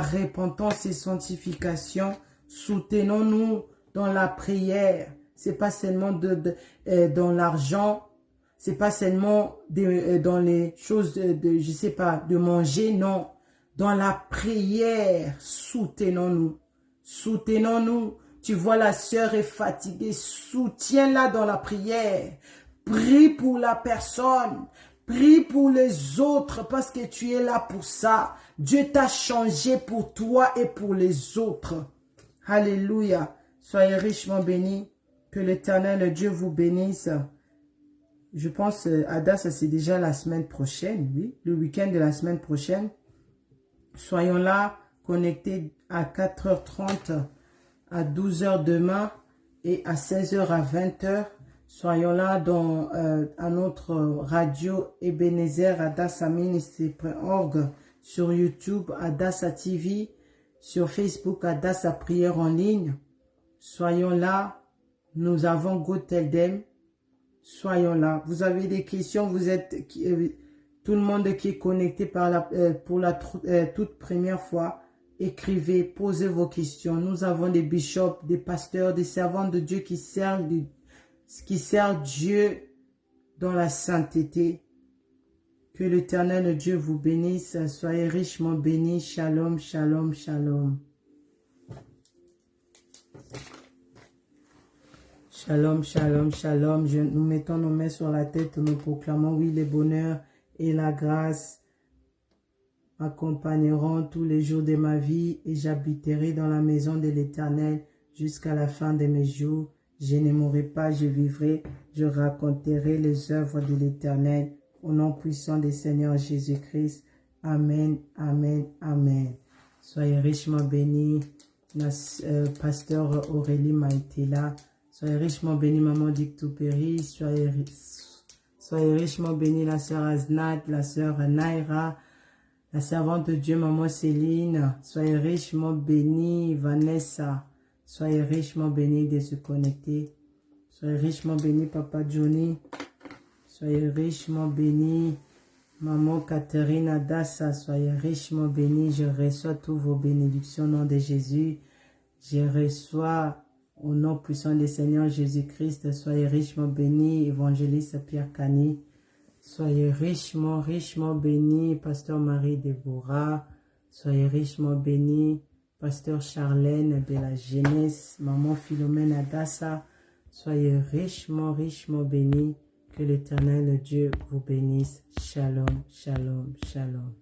repentance et sanctification. Soutenons-nous dans la prière. C'est pas seulement dans l'argent. C'est pas seulement dans les choses je sais pas, de manger, non. Dans la prière, soutenons-nous. Soutenons-nous. Tu vois, la sœur est fatiguée. Soutiens-la dans la prière. Prie pour la personne. Prie pour les autres parce que tu es là pour ça. Dieu t'a changé pour toi et pour les autres. Alléluia. Soyez richement bénis. Que l'Éternel Dieu vous bénisse. Je pense, Ada, ça c'est déjà la semaine prochaine, oui. Le week-end de la semaine prochaine. Soyons là, connectés à 4h30, à 12h demain et à 16h à 20h. Soyons là à notre radio Ebenezer, adassaministre.org, sur YouTube, Adassa TV, sur Facebook, Adassa Prière en ligne. Soyons là, nous avons Goteldem. Soyons là. Vous avez des questions, vous êtes tout le monde qui est connecté pour la toute première fois. Écrivez, posez vos questions. Nous avons des bishops, des pasteurs, des servants de Dieu qui servent Dieu dans la sainteté. Que l'Éternel Dieu vous bénisse. Soyez richement bénis. Shalom, shalom, shalom. Shalom, shalom, shalom. Nous mettons nos mains sur la tête, nous proclamons, oui, le bonheur et la grâce m'accompagneront tous les jours de ma vie et j'habiterai dans la maison de l'Éternel jusqu'à la fin de mes jours. Je ne mourrai pas, je vivrai, je raconterai les œuvres de l'Éternel au nom puissant du Seigneur Jésus-Christ. Amen, amen, amen. Soyez richement bénis, pasteur Aurélie Maïtela. Soyez richement bénis, maman Dictopéry. Soyez richement bénis, la sœur Aznat, la sœur Naira, la servante de Dieu, maman Céline. Soyez richement bénis, Vanessa. Soyez richement bénis de se connecter. Soyez richement bénis, Papa Johnny. Soyez richement bénis, maman Catherine Adassa. Soyez richement bénis. Je reçois toutes vos bénédictions au nom de Jésus. Je reçois au nom puissant du Seigneur Jésus-Christ. Soyez richement bénis, évangéliste Pierre Cani. Soyez richement, richement bénis, pasteur Marie Déborah. Soyez richement bénis, pasteur Charlène de la jeunesse, maman Philomène Adassa. Soyez richement, richement bénis. Que l'Éternel Dieu vous bénisse. Shalom, shalom, shalom.